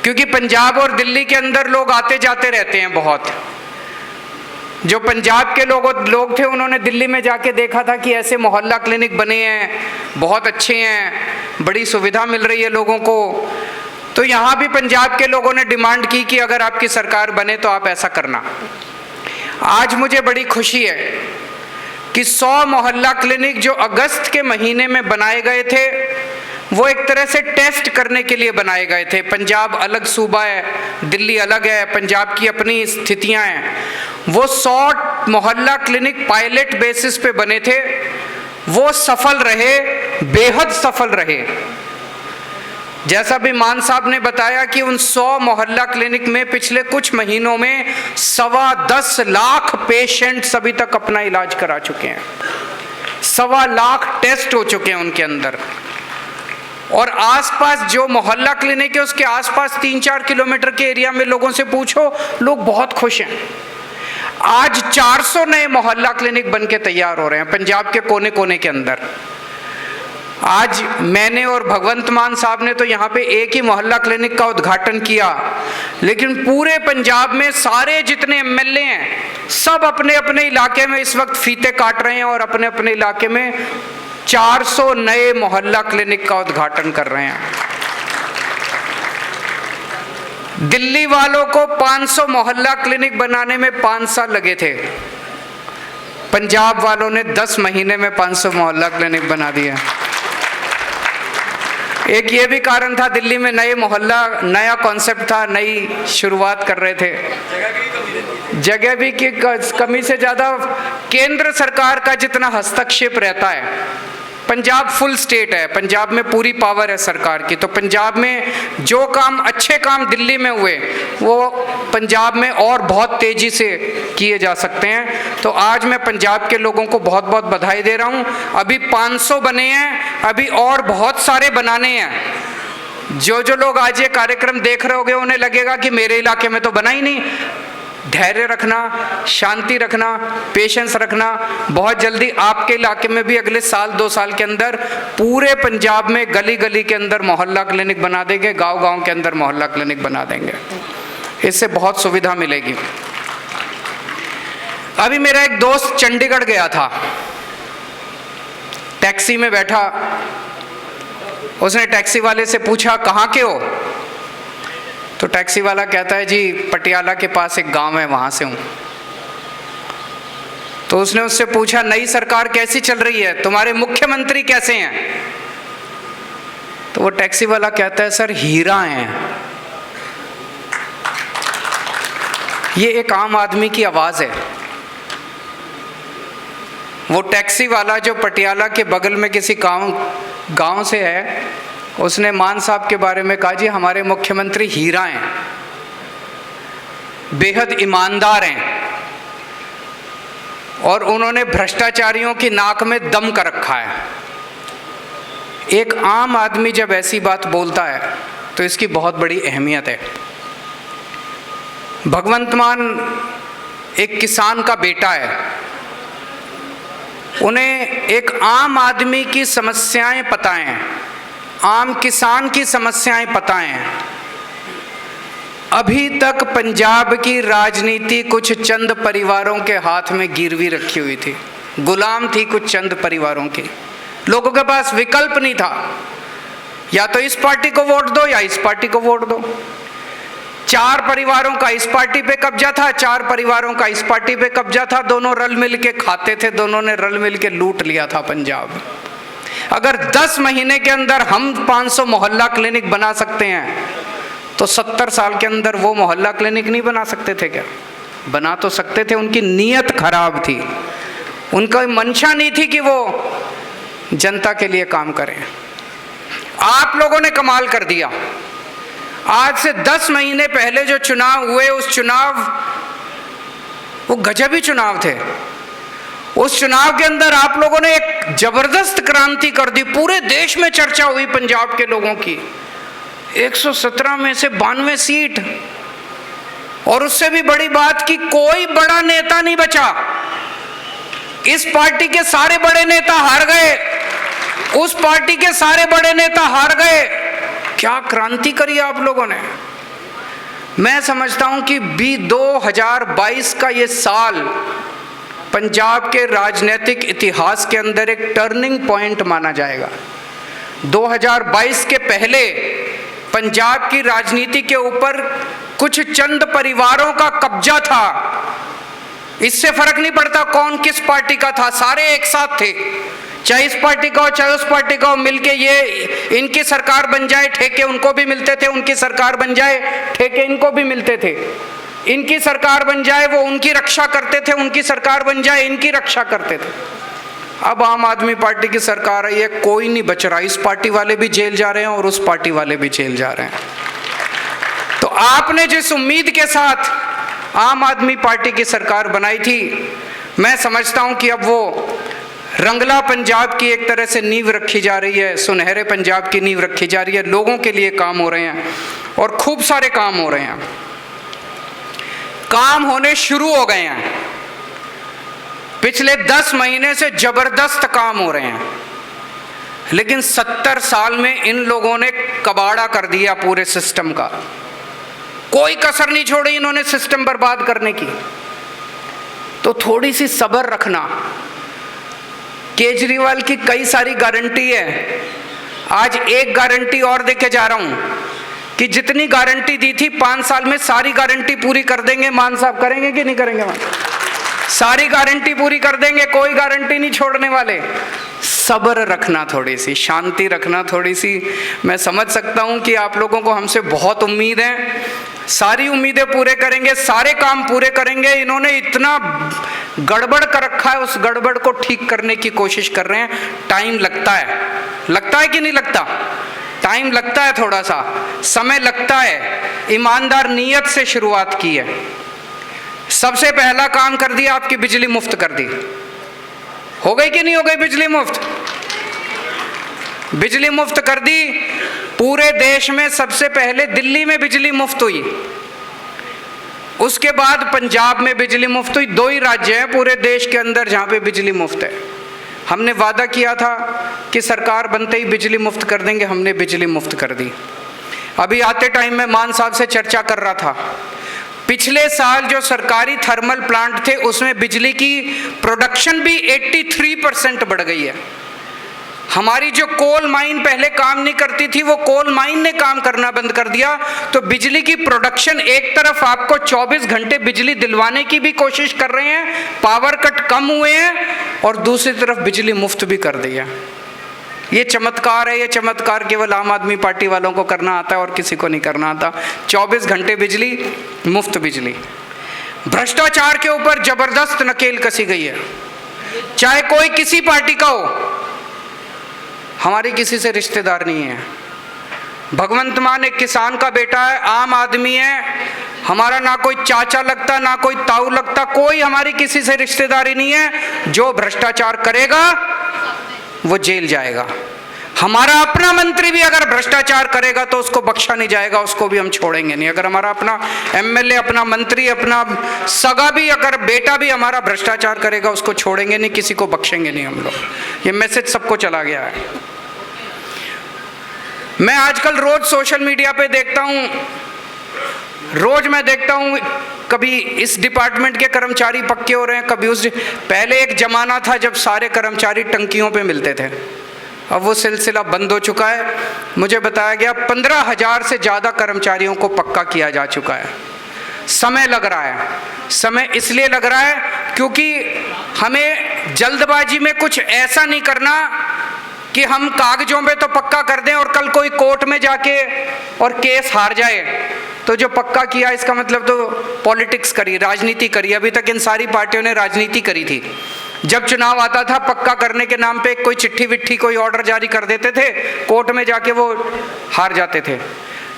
क्योंकि पंजाब और दिल्ली के अंदर लोग आते जाते रहते हैं बहुत। जो पंजाब के लोग थे, उन्होंने दिल्ली में जाके देखा था कि ऐसे मोहल्ला क्लिनिक बने हैं, बहुत अच्छे हैं, बड़ी सुविधा मिल रही है लोगों को। तो यहाँ भी पंजाब के लोगों ने डिमांड की कि अगर आपकी सरकार बने तो आप ऐसा करना। आज मुझे बड़ी खुशी है कि 100 मोहल्ला क्लिनिक जो अगस्त के महीने में बनाए गए थे, वो एक तरह से टेस्ट करने के लिए बनाए गए थे। पंजाब अलग सूबा है, दिल्ली अलग है, पंजाब की अपनी स्थितियां हैं। वो 100 मोहल्ला क्लिनिक पायलट बेसिस पे बने थे, वो सफल रहे, बेहद सफल रहे। जैसा भी मान साहब ने बताया कि उन 100 मोहल्ला क्लिनिक में पिछले कुछ महीनों में 10.25 लाख पेशेंट्स अभी तक अपना इलाज करा चुके हैं। 1.25 लाख टेस्ट हो चुके हैं उनके अंदर। और आसपास जो मोहल्ला क्लिनिक है उसके आसपास 3-4 किलोमीटर के एरिया में लोगों से पूछो, लोग बहुत खुश हैं। आज 400 नए मोहल्ला क्लिनिक बन के तैयार हो रहे हैं पंजाब के कोने कोने के अंदर। आज मैंने और भगवंत मान साहब ने तो यहाँ पे एक ही मोहल्ला क्लिनिक का उद्घाटन किया, लेकिन पूरे पंजाब में सारे जितने एमएलए हैं सब अपने अपने इलाके में इस वक्त फीते काट रहे हैं और अपने अपने इलाके में 400 नए मोहल्ला क्लिनिक का उद्घाटन कर रहे हैं। दिल्ली वालों को 500 मोहल्ला क्लिनिक बनाने में 5 साल लगे थे, पंजाब वालों ने 10 महीने में 500 मोहल्ला क्लिनिक बना दिया। एक ये भी कारण था, दिल्ली में नए मोहल्ला, नया कॉन्सेप्ट था, नई शुरुआत कर रहे थे। जगह भी की कमी से ज़्यादा केंद्र सरकार का जितना हस्तक्षेप रहता है, पंजाब फुल स्टेट है, पंजाब में पूरी पावर है सरकार की, तो पंजाब में जो काम अच्छे काम दिल्ली में हुए वो पंजाब में और बहुत तेजी से किए जा सकते हैं। तो आज मैं पंजाब के लोगों को बहुत बहुत बधाई दे रहा हूँ। अभी 500 बने हैं, अभी और बहुत सारे बनाने हैं। जो लोग आज ये कार्यक्रम देख रहे होंगे उन्हें लगेगा कि मेरे इलाके में तो बना ही नहीं। धैर्य रखना, शांति रखना, पेशेंस रखना, बहुत जल्दी आपके इलाके में भी अगले साल 2 साल के अंदर पूरे पंजाब में गली गली के अंदर मोहल्ला क्लिनिक बना देंगे, गांव गांव के अंदर मोहल्ला क्लिनिक बना देंगे। इससे बहुत सुविधा मिलेगी। अभी मेरा एक दोस्त चंडीगढ़ गया था, टैक्सी में बैठा, उसने टैक्सी वाले से पूछा कहाँ के हो? तो टैक्सी वाला कहता है जी पटियाला के पास एक गांव है, वहां से हूं। तो उसने उससे पूछा नई सरकार कैसी चल रही है, तुम्हारे मुख्यमंत्री कैसे हैं? तो वो टैक्सी वाला कहता है सर हीरा हैं। ये एक आम आदमी की आवाज है। वो टैक्सी वाला जो पटियाला के बगल में किसी गांव से है, उसने मान साहब के बारे में कहा जी हमारे मुख्यमंत्री हीरा हैं, बेहद ईमानदार हैं और उन्होंने भ्रष्टाचारियों की नाक में दम कर रखा है। एक आम आदमी जब ऐसी बात बोलता है तो इसकी बहुत बड़ी अहमियत है। भगवंत मान एक किसान का बेटा है, उन्हें एक आम आदमी की समस्याएं पता हैं, आम किसान की समस्याएं पता हैं। अभी तक पंजाब की राजनीति कुछ चंद परिवारों के हाथ में गिरवी रखी हुई थी, गुलाम थी कुछ चंद परिवारों की। लोगों के पास विकल्प नहीं था, या तो इस पार्टी को वोट दो या इस पार्टी को वोट दो। 4 परिवारों का इस पार्टी पे कब्जा था, 4 परिवारों का इस पार्टी पे कब्जा था, दोनों रल मिल के खाते थे, दोनों ने रल मिल के लूट लिया था पंजाब। अगर 10 महीने के अंदर हम 500 मोहल्ला क्लिनिक बना सकते हैं तो 70 साल के अंदर वो मोहल्ला क्लिनिक नहीं बना सकते थे क्या? बना तो सकते थे, उनकी नीयत खराब थी, उनका मंशा नहीं थी कि वो जनता के लिए काम करें। आप लोगों ने कमाल कर दिया। आज से 10 महीने पहले जो चुनाव हुए, उस चुनाव वो गजबी चुनाव थे। उस चुनाव के अंदर आप लोगों ने एक जबरदस्त क्रांति कर दी, पूरे देश में चर्चा हुई पंजाब के लोगों की। 117 में से 92 सीट, और उससे भी बड़ी बात कि कोई बड़ा नेता नहीं बचा। इस पार्टी के सारे बड़े नेता हार गए, उस पार्टी के सारे बड़े नेता हार गए। क्या क्रांति करी आप लोगों ने। मैं समझता हूं कि 2022 का ये साल पंजाब के राजनीतिक इतिहास के अंदर एक टर्निंग पॉइंट माना जाएगा। 2022 के पहले पंजाब की राजनीति के ऊपर कुछ चंद परिवारों का कब्जा था। इससे फर्क नहीं पड़ता कौन किस पार्टी का था, सारे एक साथ थे, चाहे इस पार्टी का हो चाहे उस पार्टी का हो, मिलके ये इनकी सरकार बन जाए, ठेके उनको भी मिलते थे, उनकी सरकार बन जाए, ठेके इनको भी मिलते थे। इनकी सरकार बन जाए वो उनकी रक्षा करते थे, उनकी सरकार बन जाए इनकी रक्षा करते थे। अब आम आदमी पार्टी की सरकार आई है, कोई नहीं बच रहा। इस पार्टी वाले भी जेल जा रहे हैं और उस पार्टी वाले भी जेल जा रहे हैं। तो आपने जिस उम्मीद के साथ आम आदमी पार्टी की सरकार बनाई थी, मैं समझता हूं कि अब वो रंगला पंजाब की एक तरह से नींव रखी जा रही है, सुनहरे पंजाब की नींव रखी जा रही है। लोगों के लिए काम हो रहे हैं और खूब सारे काम हो रहे हैं, काम होने शुरू हो गए हैं। पिछले 10 महीने से जबरदस्त काम हो रहे हैं। लेकिन 70 साल में इन लोगों ने कबाड़ा कर दिया पूरे सिस्टम का। कोई कसर नहीं छोड़ी इन्होंने सिस्टम बर्बाद करने की। तो थोड़ी सी सब्र रखना। केजरीवाल की कई सारी गारंटी है, आज एक गारंटी और देके जा रहा हूं कि जितनी गारंटी दी थी 5 साल में सारी गारंटी पूरी कर देंगे। मान साहब करेंगे कि नहीं करेंगे? सारी गारंटी पूरी कर देंगे, कोई गारंटी नहीं छोड़ने वाले। सब्र रखना, थोड़ी सी शांति रखना, थोड़ी सी। मैं समझ सकता हूं कि आप लोगों को हमसे बहुत उम्मीद है, सारी उम्मीदें पूरे करेंगे, सारे काम पूरे करेंगे। इन्होंने इतना गड़बड़ कर रखा है, उस गड़बड़ को ठीक करने की कोशिश कर रहे हैं। टाइम लगता है कि नहीं लगता? टाइम लगता है, थोड़ा सा समय लगता है। ईमानदार नीयत से शुरुआत की है। सबसे पहला काम कर दिया, आपकी बिजली मुफ्त कर दी। हो गई कि नहीं हो गई बिजली मुफ्त? बिजली मुफ्त कर दी। पूरे देश में सबसे पहले दिल्ली में बिजली मुफ्त हुई, उसके बाद पंजाब में बिजली मुफ्त हुई। 2 ही राज्य हैं पूरे देश के अंदर जहां पे बिजली मुफ्त है। हमने वादा किया था कि सरकार बनते ही बिजली मुफ्त कर देंगे, हमने बिजली मुफ्त कर दी। अभी आते टाइम में मान साहब से चर्चा कर रहा था, पिछले साल जो सरकारी थर्मल प्लांट थे उसमें बिजली की प्रोडक्शन भी 83% बढ़ गई है। हमारी जो कोल माइन पहले काम नहीं करती थी, वो कोल माइन ने काम करना बंद कर दिया। तो बिजली की प्रोडक्शन, एक तरफ आपको 24 घंटे बिजली दिलवाने की भी कोशिश कर रहे हैं, पावर कट कम हुए हैं, और दूसरी तरफ बिजली मुफ्त भी कर दी है। ये चमत्कार है। ये चमत्कार केवल आम आदमी पार्टी वालों को करना आता है और किसी को नहीं करना आता। 24 घंटे बिजली, मुफ्त बिजली। भ्रष्टाचार के ऊपर जबरदस्त नकेल कसी गई है, चाहे कोई किसी पार्टी का हो। हमारी किसी से रिश्तेदार नहीं है। भगवंत मान एक किसान का बेटा है, आम आदमी है, हमारा ना कोई चाचा लगता ना कोई ताऊ लगता, कोई हमारी किसी से रिश्तेदारी नहीं है। जो भ्रष्टाचार करेगा वो जेल जाएगा। हमारा अपना मंत्री भी अगर भ्रष्टाचार करेगा तो उसको बख्शा नहीं जाएगा, उसको भी हम छोड़ेंगे नहीं। अगर हमारा अपना एमएलए, अपना मंत्री, अपना सगा भी, अगर बेटा भी हमारा भ्रष्टाचार करेगा, उसको छोड़ेंगे नहीं, किसी को बख्शेंगे नहीं हम लोग। ये मैसेज सबको चला गया है। मैं आजकल रोज सोशल मीडिया पे देखता हूँ, रोज मैं देखता हूँ, कभी इस डिपार्टमेंट के कर्मचारी पक्के हो रहे हैं, कभी उस। पहले एक जमाना था जब सारे कर्मचारी टंकियों पे मिलते थे, अब वो सिलसिला बंद हो चुका है। मुझे बताया गया 15,000 से ज़्यादा कर्मचारियों को पक्का किया जा चुका है। समय लग रहा है। समय इसलिए लग रहा है क्योंकि हमें जल्दबाजी में कुछ ऐसा नहीं करना कि हम कागजों पे तो पक्का कर दें और कल कोई कोर्ट में जाके और केस हार जाए। तो जो पक्का किया इसका मतलब तो पॉलिटिक्स करी, राजनीति करी। अभी तक इन सारी पार्टियों ने राजनीति करी थी। जब चुनाव आता था, पक्का करने के नाम पे कोई चिट्ठी विट्ठी, कोई ऑर्डर जारी कर देते थे, कोर्ट में जाके वो हार जाते थे।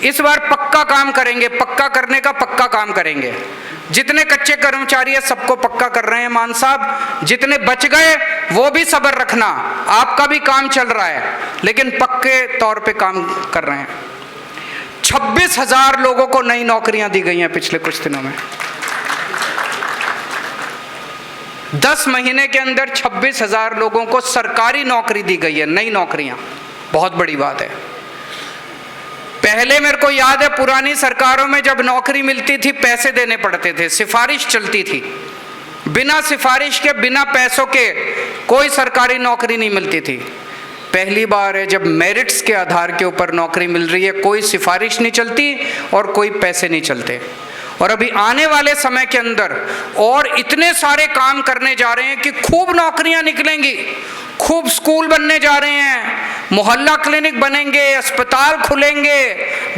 इस बार पक्का काम करेंगे, पक्का करने का पक्का काम करेंगे। जितने कच्चे कर्मचारी है सबको पक्का कर रहे हैं मान साहब। जितने बच गए वो भी सब्र रखना, आपका भी काम चल रहा है, लेकिन पक्के तौर पे काम कर रहे हैं। 26,000 लोगों को नई नौकरियां दी गई हैं पिछले कुछ दिनों में। 10 महीने के अंदर 26,000 लोगों को सरकारी नौकरी दी गई है, नई नौकरियां। बहुत बड़ी बात है। पहले मेरे को याद है पुरानी सरकारों में जब नौकरी मिलती थी पैसे देने पड़ते थे, सिफारिश चलती थी। बिना सिफारिश के, बिना पैसों के कोई सरकारी नौकरी नहीं मिलती थी। पहली बार है जब मेरिट्स के आधार के ऊपर नौकरी मिल रही है, कोई सिफारिश नहीं चलती और कोई पैसे नहीं चलते। और अभी आने वाले समय के अंदर और इतने सारे काम करने जा रहे हैं कि खूब नौकरियां निकलेंगी, खूब स्कूल बनने जा रहे हैं, मोहल्ला क्लिनिक बनेंगे, अस्पताल खुलेंगे,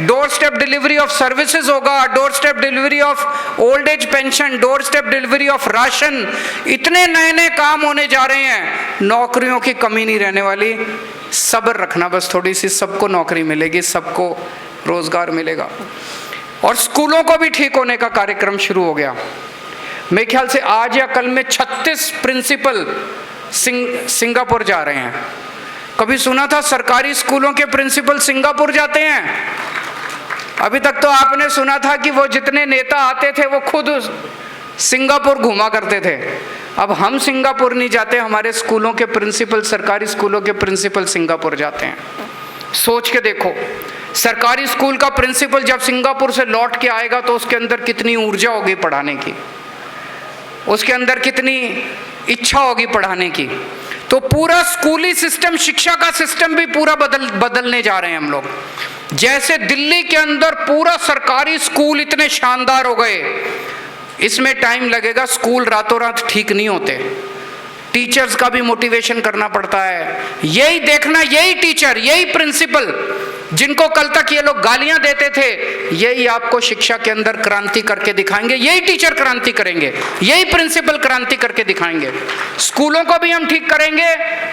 door step delivery of services होगा, door step delivery of old age pension, door step delivery of ration. इतने नए नए काम होने जा रहे हैं, नौकरियों की कमी नहीं रहने वाली। सब्र रखना बस थोड़ी सी, सबको नौकरी मिलेगी, सबको रोजगार मिलेगा। और स्कूलों को भी ठीक होने का कार्यक्रम शुरू हो गया। मेरे ख्याल से आज या कल में 36 प्रिंसिपल सिंगापुर जा रहे हैं। कभी सुना था सरकारी स्कूलों के प्रिंसिपल सिंगापुर जाते हैं? अभी तक तो आपने सुना था कि वो जितने नेता आते थे वो खुद सिंगापुर घूमा करते थे। अब हम सिंगापुर नहीं जाते, हमारे स्कूलों के प्रिंसिपल, सरकारी स्कूलों के प्रिंसिपल सिंगापुर जाते हैं। सोच के देखो, सरकारी स्कूल का प्रिंसिपल जब सिंगापुर से लौट के आएगा तो उसके अंदर कितनी ऊर्जा होगी पढ़ाने की, उसके अंदर कितनी इच्छा होगी पढ़ाने की। तो पूरा स्कूली सिस्टम, शिक्षा का सिस्टम भी पूरा बदलने जा रहे हैं हम लोग। जैसे दिल्ली के अंदर पूरा सरकारी स्कूल इतने शानदार हो गए, इसमें टाइम लगेगा। स्कूल रातों रात ठीक नहीं होते, टीचर्स का भी मोटिवेशन करना पड़ता है। यही देखना, यही टीचर, यही प्रिंसिपल जिनको कल तक ये लोग गालियां देते थे, यही आपको शिक्षा के अंदर क्रांति करके दिखाएंगे। यही टीचर क्रांति करेंगे, यही प्रिंसिपल क्रांति करके दिखाएंगे। स्कूलों को भी हम ठीक करेंगे,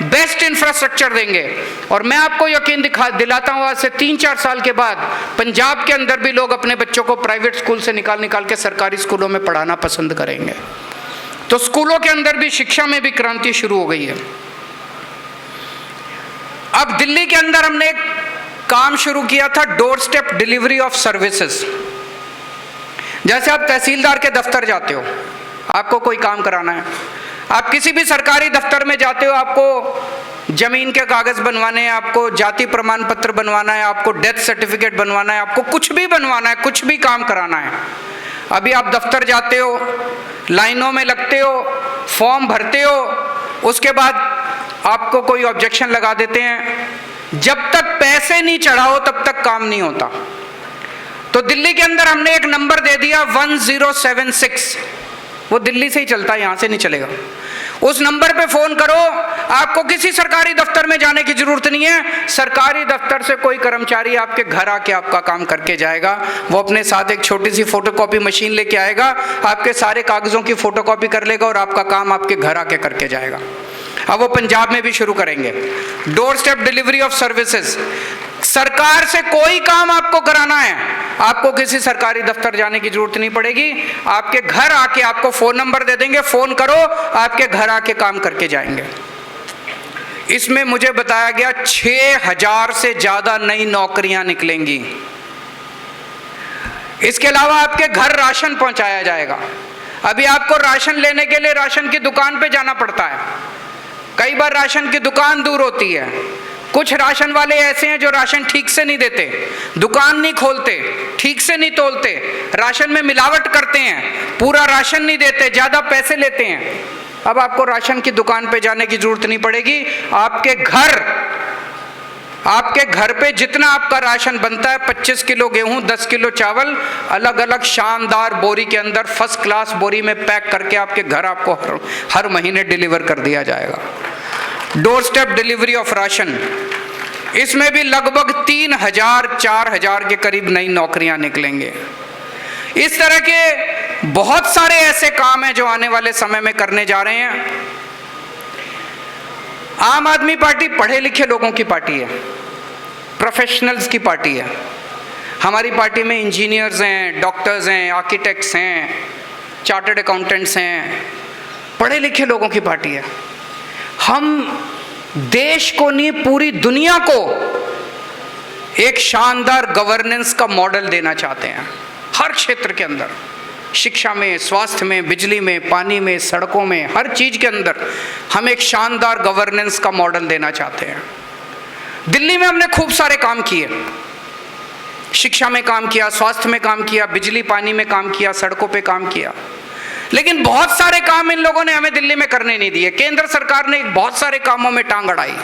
बेस्ट इंफ्रास्ट्रक्चर देंगे। और मैं आपको यकीन दिलाता हूँ, आज से 3-4 साल के बाद पंजाब के अंदर भी लोग अपने बच्चों को प्राइवेट स्कूल से निकाल के सरकारी स्कूलों में पढ़ाना पसंद करेंगे। तो स्कूलों के अंदर भी, शिक्षा में भी क्रांति शुरू हो गई है। अब दिल्ली के अंदर हमने एक काम शुरू किया था, door step delivery of services. जैसे आप तहसीलदार के दफ्तर जाते हो, आपको कोई काम कराना है, आप किसी भी सरकारी दफ्तर में जाते हो, आपको जमीन के कागज बनवाने हैं, आपको जाति प्रमाण पत्र बनवाना है, आपको डेथ सर्टिफिकेट बनवाना है, आपको कुछ भी बनवाना है, कुछ भी काम कराना है। अभी आप दफ्तर जाते हो, लाइनों में लगते हो, फॉर्म भरते हो, उसके बाद आपको कोई ऑब्जेक्शन लगा देते हैं। जब तक पैसे नहीं चढ़ाओ तब तक काम नहीं होता। तो दिल्ली के अंदर हमने एक नंबर दे दिया 1076, वो दिल्ली से ही चलता है, यहां से नहीं चलेगा। उस नंबर पे फोन करो, आपको किसी सरकारी दफ्तर में जाने की जरूरत नहीं है। सरकारी दफ्तर से कोई कर्मचारी आपके घर आके आपका काम करके जाएगा। वो अपने साथ एक छोटी सी फोटोकॉपी मशीन लेके आएगा, आपके सारे कागजों की फोटोकॉपी कर लेगा और आपका काम आपके घर आके करके जाएगा। अब वो पंजाब में भी शुरू करेंगे, door step delivery of services. सरकार से कोई काम आपको कराना है, आपको किसी सरकारी दफ्तर जाने की जरूरत नहीं पड़ेगी। आपके घर आके आपको फोन नंबर दे देंगे, फोन करो, आपके घर आके काम करके जाएंगे। इसमें मुझे बताया गया 6000 से ज्यादा नई नौकरियां निकलेंगी। इसके अलावा आपके घर राशन पहुंचाया जाएगा। अभी आपको राशन लेने के लिए राशन की दुकान पे जाना पड़ता है, कई बार राशन की दुकान दूर होती है। कुछ राशन वाले ऐसे हैं जो राशन ठीक से नहीं देते, दुकान नहीं खोलते, ठीक से नहीं तोलते, राशन में मिलावट करते हैं, पूरा राशन नहीं देते, ज्यादा पैसे लेते हैं। अब आपको राशन की दुकान पे जाने की जरूरत नहीं पड़ेगी। आपके घर पे जितना आपका राशन बनता है, 25 किलो गेहूं, 10 किलो चावल, अलग अलग शानदार बोरी के अंदर, फर्स्ट क्लास बोरी में पैक करके आपके घर आपको हर महीने डिलीवर कर दिया जाएगा। Door step delivery of ration, इसमें भी लगभग 3000-4000 के करीब नई नौकरियां निकलेंगे। इस तरह के बहुत सारे ऐसे काम हैं जो आने वाले समय में करने जा रहे हैं। आम आदमी पार्टी पढ़े लिखे लोगों की पार्टी है, प्रोफेशनल्स की पार्टी है। हमारी पार्टी में इंजीनियर्स हैं, डॉक्टर्स हैं, आर्किटेक्ट्स हैं, चार्टर्ड अकाउंटेंट्स हैं, पढ़े लिखे लोगों की पार्टी है। हम देश को नहीं, पूरी दुनिया को एक शानदार गवर्नेंस का मॉडल देना चाहते हैं। हर क्षेत्र के अंदर, शिक्षा में, स्वास्थ्य में, बिजली में, पानी में, सड़कों में, हर चीज के अंदर हम एक शानदार गवर्नेंस का मॉडल देना चाहते हैं। दिल्ली में हमने खूब सारे काम किए, शिक्षा में काम किया, स्वास्थ्य में काम किया, बिजली पानी में काम किया, सड़कों पे काम किया, लेकिन बहुत सारे काम इन लोगों ने हमें दिल्ली में करने नहीं दिए। केंद्र सरकार ने बहुत सारे कामों में टांग अड़ाई,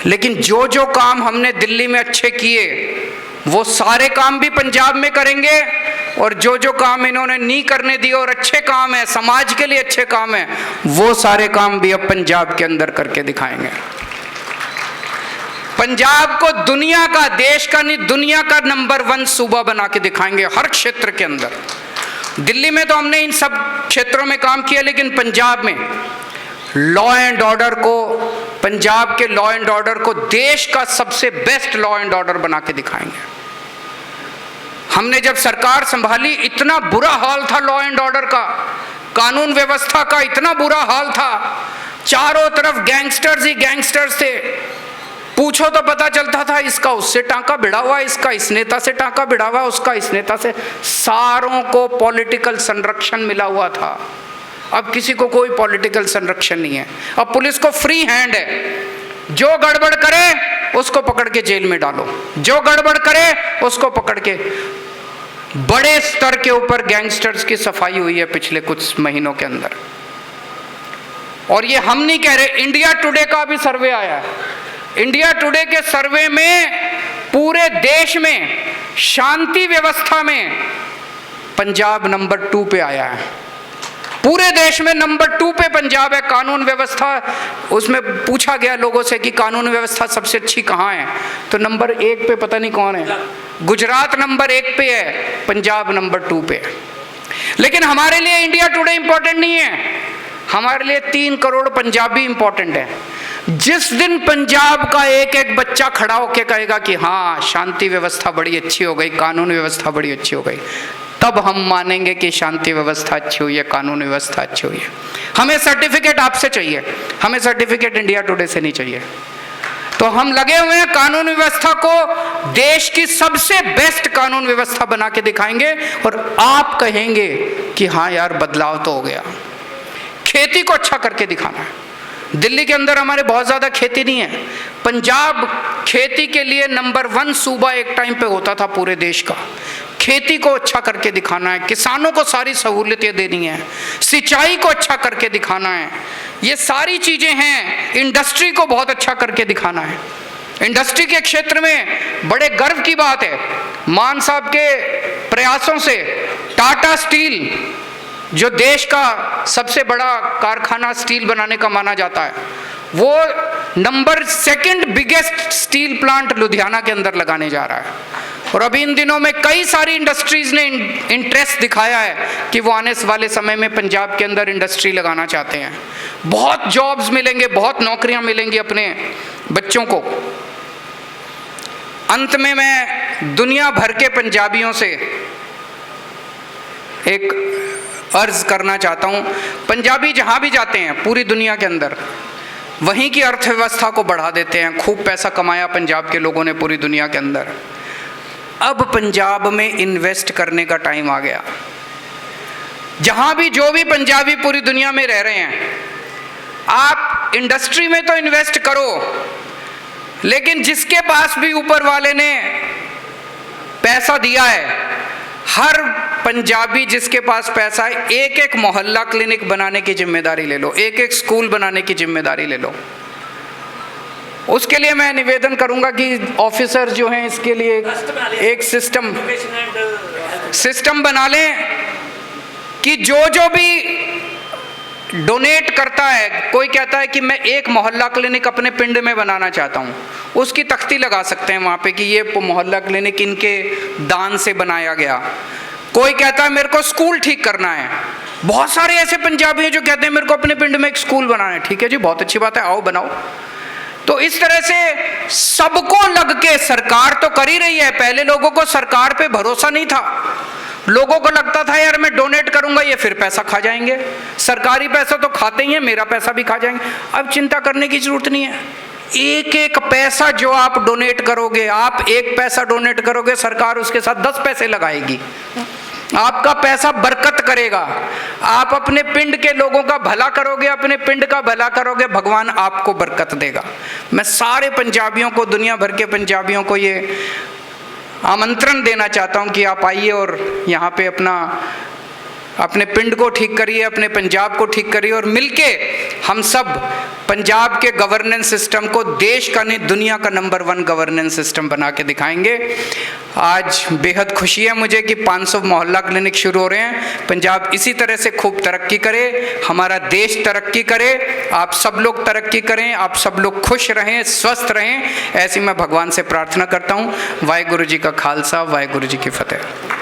लेकिन जो जो काम हमने दिल्ली में अच्छे किए वो सारे काम भी पंजाब में करेंगे, और जो जो काम इन्होंने नहीं करने दिए और अच्छे काम है, समाज के लिए अच्छे काम है, वो सारे काम भी अब पंजाब के अंदर करके दिखाएंगे। पंजाब को दुनिया का, देश का नहीं, दुनिया का नंबर 1 सूबा बना के दिखाएंगे हर क्षेत्र के अंदर। दिल्ली में तो हमने इन सब क्षेत्रों में काम किया, लेकिन पंजाब में लॉ एंड ऑर्डर को, पंजाब के लॉ एंड ऑर्डर को देश का सबसे बेस्ट लॉ एंड ऑर्डर बना के दिखाएंगे। हमने जब सरकार संभाली, इतना बुरा हाल था लॉ एंड ऑर्डर का, कानून व्यवस्था का इतना बुरा हाल था, चारों तरफ गैंगस्टर्स ही गैंगस्टर्स थे। पूछो तो पता चलता था इसका उससे टांका भिड़ा हुआ, इसका इस नेता से टांका भिड़ा हुआ, उसका इस नेता से, सारों को पॉलिटिकल संरक्षण मिला हुआ था। अब किसी को कोई पॉलिटिकल संरक्षण नहीं है। अब पुलिस को फ्री हैंड है, जो गड़बड़ करे उसको पकड़ के जेल में डालो, जो गड़बड़ करे उसको पकड़ के। बड़े स्तर के ऊपर गैंगस्टर्स की सफाई हुई है पिछले कुछ महीनों के अंदर। और ये हम नहीं कह रहे, इंडिया टुडे का भी सर्वे आया है। इंडिया टुडे के सर्वे में पूरे देश में शांति व्यवस्था में पंजाब नंबर 2 पे आया है। पूरे देश में नंबर 2 पे पंजाब है। कानून व्यवस्था, उसमें पूछा गया लोगों से कि कानून व्यवस्था सबसे अच्छी कहाँ है, तो नंबर 1 पे पता नहीं कौन है, गुजरात नंबर 1 पे है, पंजाब नंबर 2 पे है। लेकिन हमारे लिए इंडिया टुडे इंपॉर्टेंट नहीं है, हमारे लिए 3 करोड़ पंजाबी इंपॉर्टेंट है। जिस दिन पंजाब का एक एक बच्चा खड़ा होकर कहेगा कि हाँ शांति व्यवस्था बड़ी अच्छी हो गई, कानून व्यवस्था बड़ी अच्छी हो गई, तब हम मानेंगे कि शांति व्यवस्था अच्छी हुई है, कानून व्यवस्था अच्छी हुई है। हमें सर्टिफिकेट आपसे चाहिए, हमें सर्टिफिकेट इंडिया टुडे से नहीं चाहिए। तो हम लगे हुए हैं कानून व्यवस्था को देश की सबसे बेस्ट कानून व्यवस्था बना के दिखाएंगे, और आप कहेंगे कि हाँ यार बदलाव तो हो गया। खेती को अच्छा करके दिखाना है। दिल्ली के अंदर हमारे बहुत ज़्यादा खेती नहीं है, पंजाब खेती के लिए नंबर 1 सूबा एक टाइम पे होता था पूरे देश का। खेती को अच्छा करके दिखाना है, किसानों को सारी सहूलियतें देनी है, सिंचाई को अच्छा करके दिखाना है, ये सारी चीज़ें हैं। इंडस्ट्री को बहुत अच्छा करके दिखाना है। इंडस्ट्री के क्षेत्र में बड़े गर्व की बात है, मान साहब के प्रयासों से टाटा स्टील, जो देश का सबसे बड़ा कारखाना स्टील बनाने का माना जाता है, वो number 2 biggest steel plant Ludhiana के अंदर लगाने जा रहा है। और अभी इन दिनों में कई सारी इंडस्ट्रीज ने इंटरेस्ट दिखाया है कि वो आने वाले समय में पंजाब के अंदर इंडस्ट्री लगाना चाहते हैं। बहुत जॉब्स मिलेंगे, बहुत नौकरियां मिलेंगी अपने बच्चों को। अंत में मैं दुनिया भर के पंजाबियों से एक अर्ज करना चाहता हूँ। पंजाबी जहाँ भी जाते हैं पूरी दुनिया के अंदर, वहीं की अर्थव्यवस्था को बढ़ा देते हैं। खूब पैसा कमाया पंजाब के लोगों ने पूरी दुनिया के अंदर। अब पंजाब में इन्वेस्ट करने का टाइम आ गया। जहाँ भी जो भी पंजाबी पूरी दुनिया में रह रहे हैं, आप इंडस्ट्री में तो इन्वेस्ट करो, लेकिन जिसके पास भी ऊपर वाले ने पैसा दिया है, हर पंजाबी जिसके पास पैसा है, एक एक मोहल्ला क्लिनिक बनाने की जिम्मेदारी ले लो, एक एक स्कूल बनाने की जिम्मेदारी ले लो। उसके लिए मैं निवेदन करूंगा कि ऑफिसर जो हैं इसके लिए एक सिस्टम बना लें कि जो भी डोनेट करता है, कोई कहता है कि मैं एक मोहल्ला क्लिनिक अपने पिंड में बनाना चाहता हूँ, उसकी तख्ती लगा सकते हैं वहाँ पे कि ये मोहल्ला क्लिनिक इनके दान से बनाया गया। कोई कहता है मेरे को स्कूल ठीक करना है। बहुत सारे ऐसे पंजाबी हैं जो कहते हैं मेरे को अपने पिंड में एक स्कूल बनाना है। ठीक है जी, बहुत अच्छी बात है, आओ बनाओ। तो इस तरह से सबको लग के, सरकार तो कर ही रही है। पहले लोगों को सरकार पे भरोसा नहीं था, लोगों को लगता था यार मैं डोनेट करूंगा ये फिर पैसा खा जाएंगे, सरकारी पैसा तो खाते ही हैं, मेरा पैसा भी खा जाएंगे। अब चिंता करने की जरूरत नहीं है। एक एक पैसा जो आप डोनेट करोगे, आप 1 पैसा डोनेट करोगे, सरकार उसके साथ 10 पैसे लगाएगी। आपका पैसा बरकत करेगा। आप अपने पिंड के लोगों का भला करोगे, अपने पिंड का भला करोगे, भगवान आपको बरकत देगा। मैं सारे पंजाबियों को, दुनिया भर के पंजाबियों को ये आमंत्रण देना चाहता हूँ कि आप आइए और यहाँ पे अपने पिंड को ठीक करिए, अपने पंजाब को ठीक करिए, और मिलके हम सब पंजाब के गवर्नेंस सिस्टम को देश का नहीं दुनिया का नंबर 1 गवर्नेंस सिस्टम बना के दिखाएंगे। आज बेहद खुशी है मुझे कि 500 मोहल्ला क्लिनिक शुरू हो रहे हैं। पंजाब इसी तरह से खूब तरक्की करे, हमारा देश तरक्की करे, आप सब लोग तरक्की करें, आप सब लोग खुश रहें, स्वस्थ रहें, ऐसी मैं भगवान से प्रार्थना करता हूँ। वाहेगुरु जी का खालसा, वाहेगुरु जी की फतेह।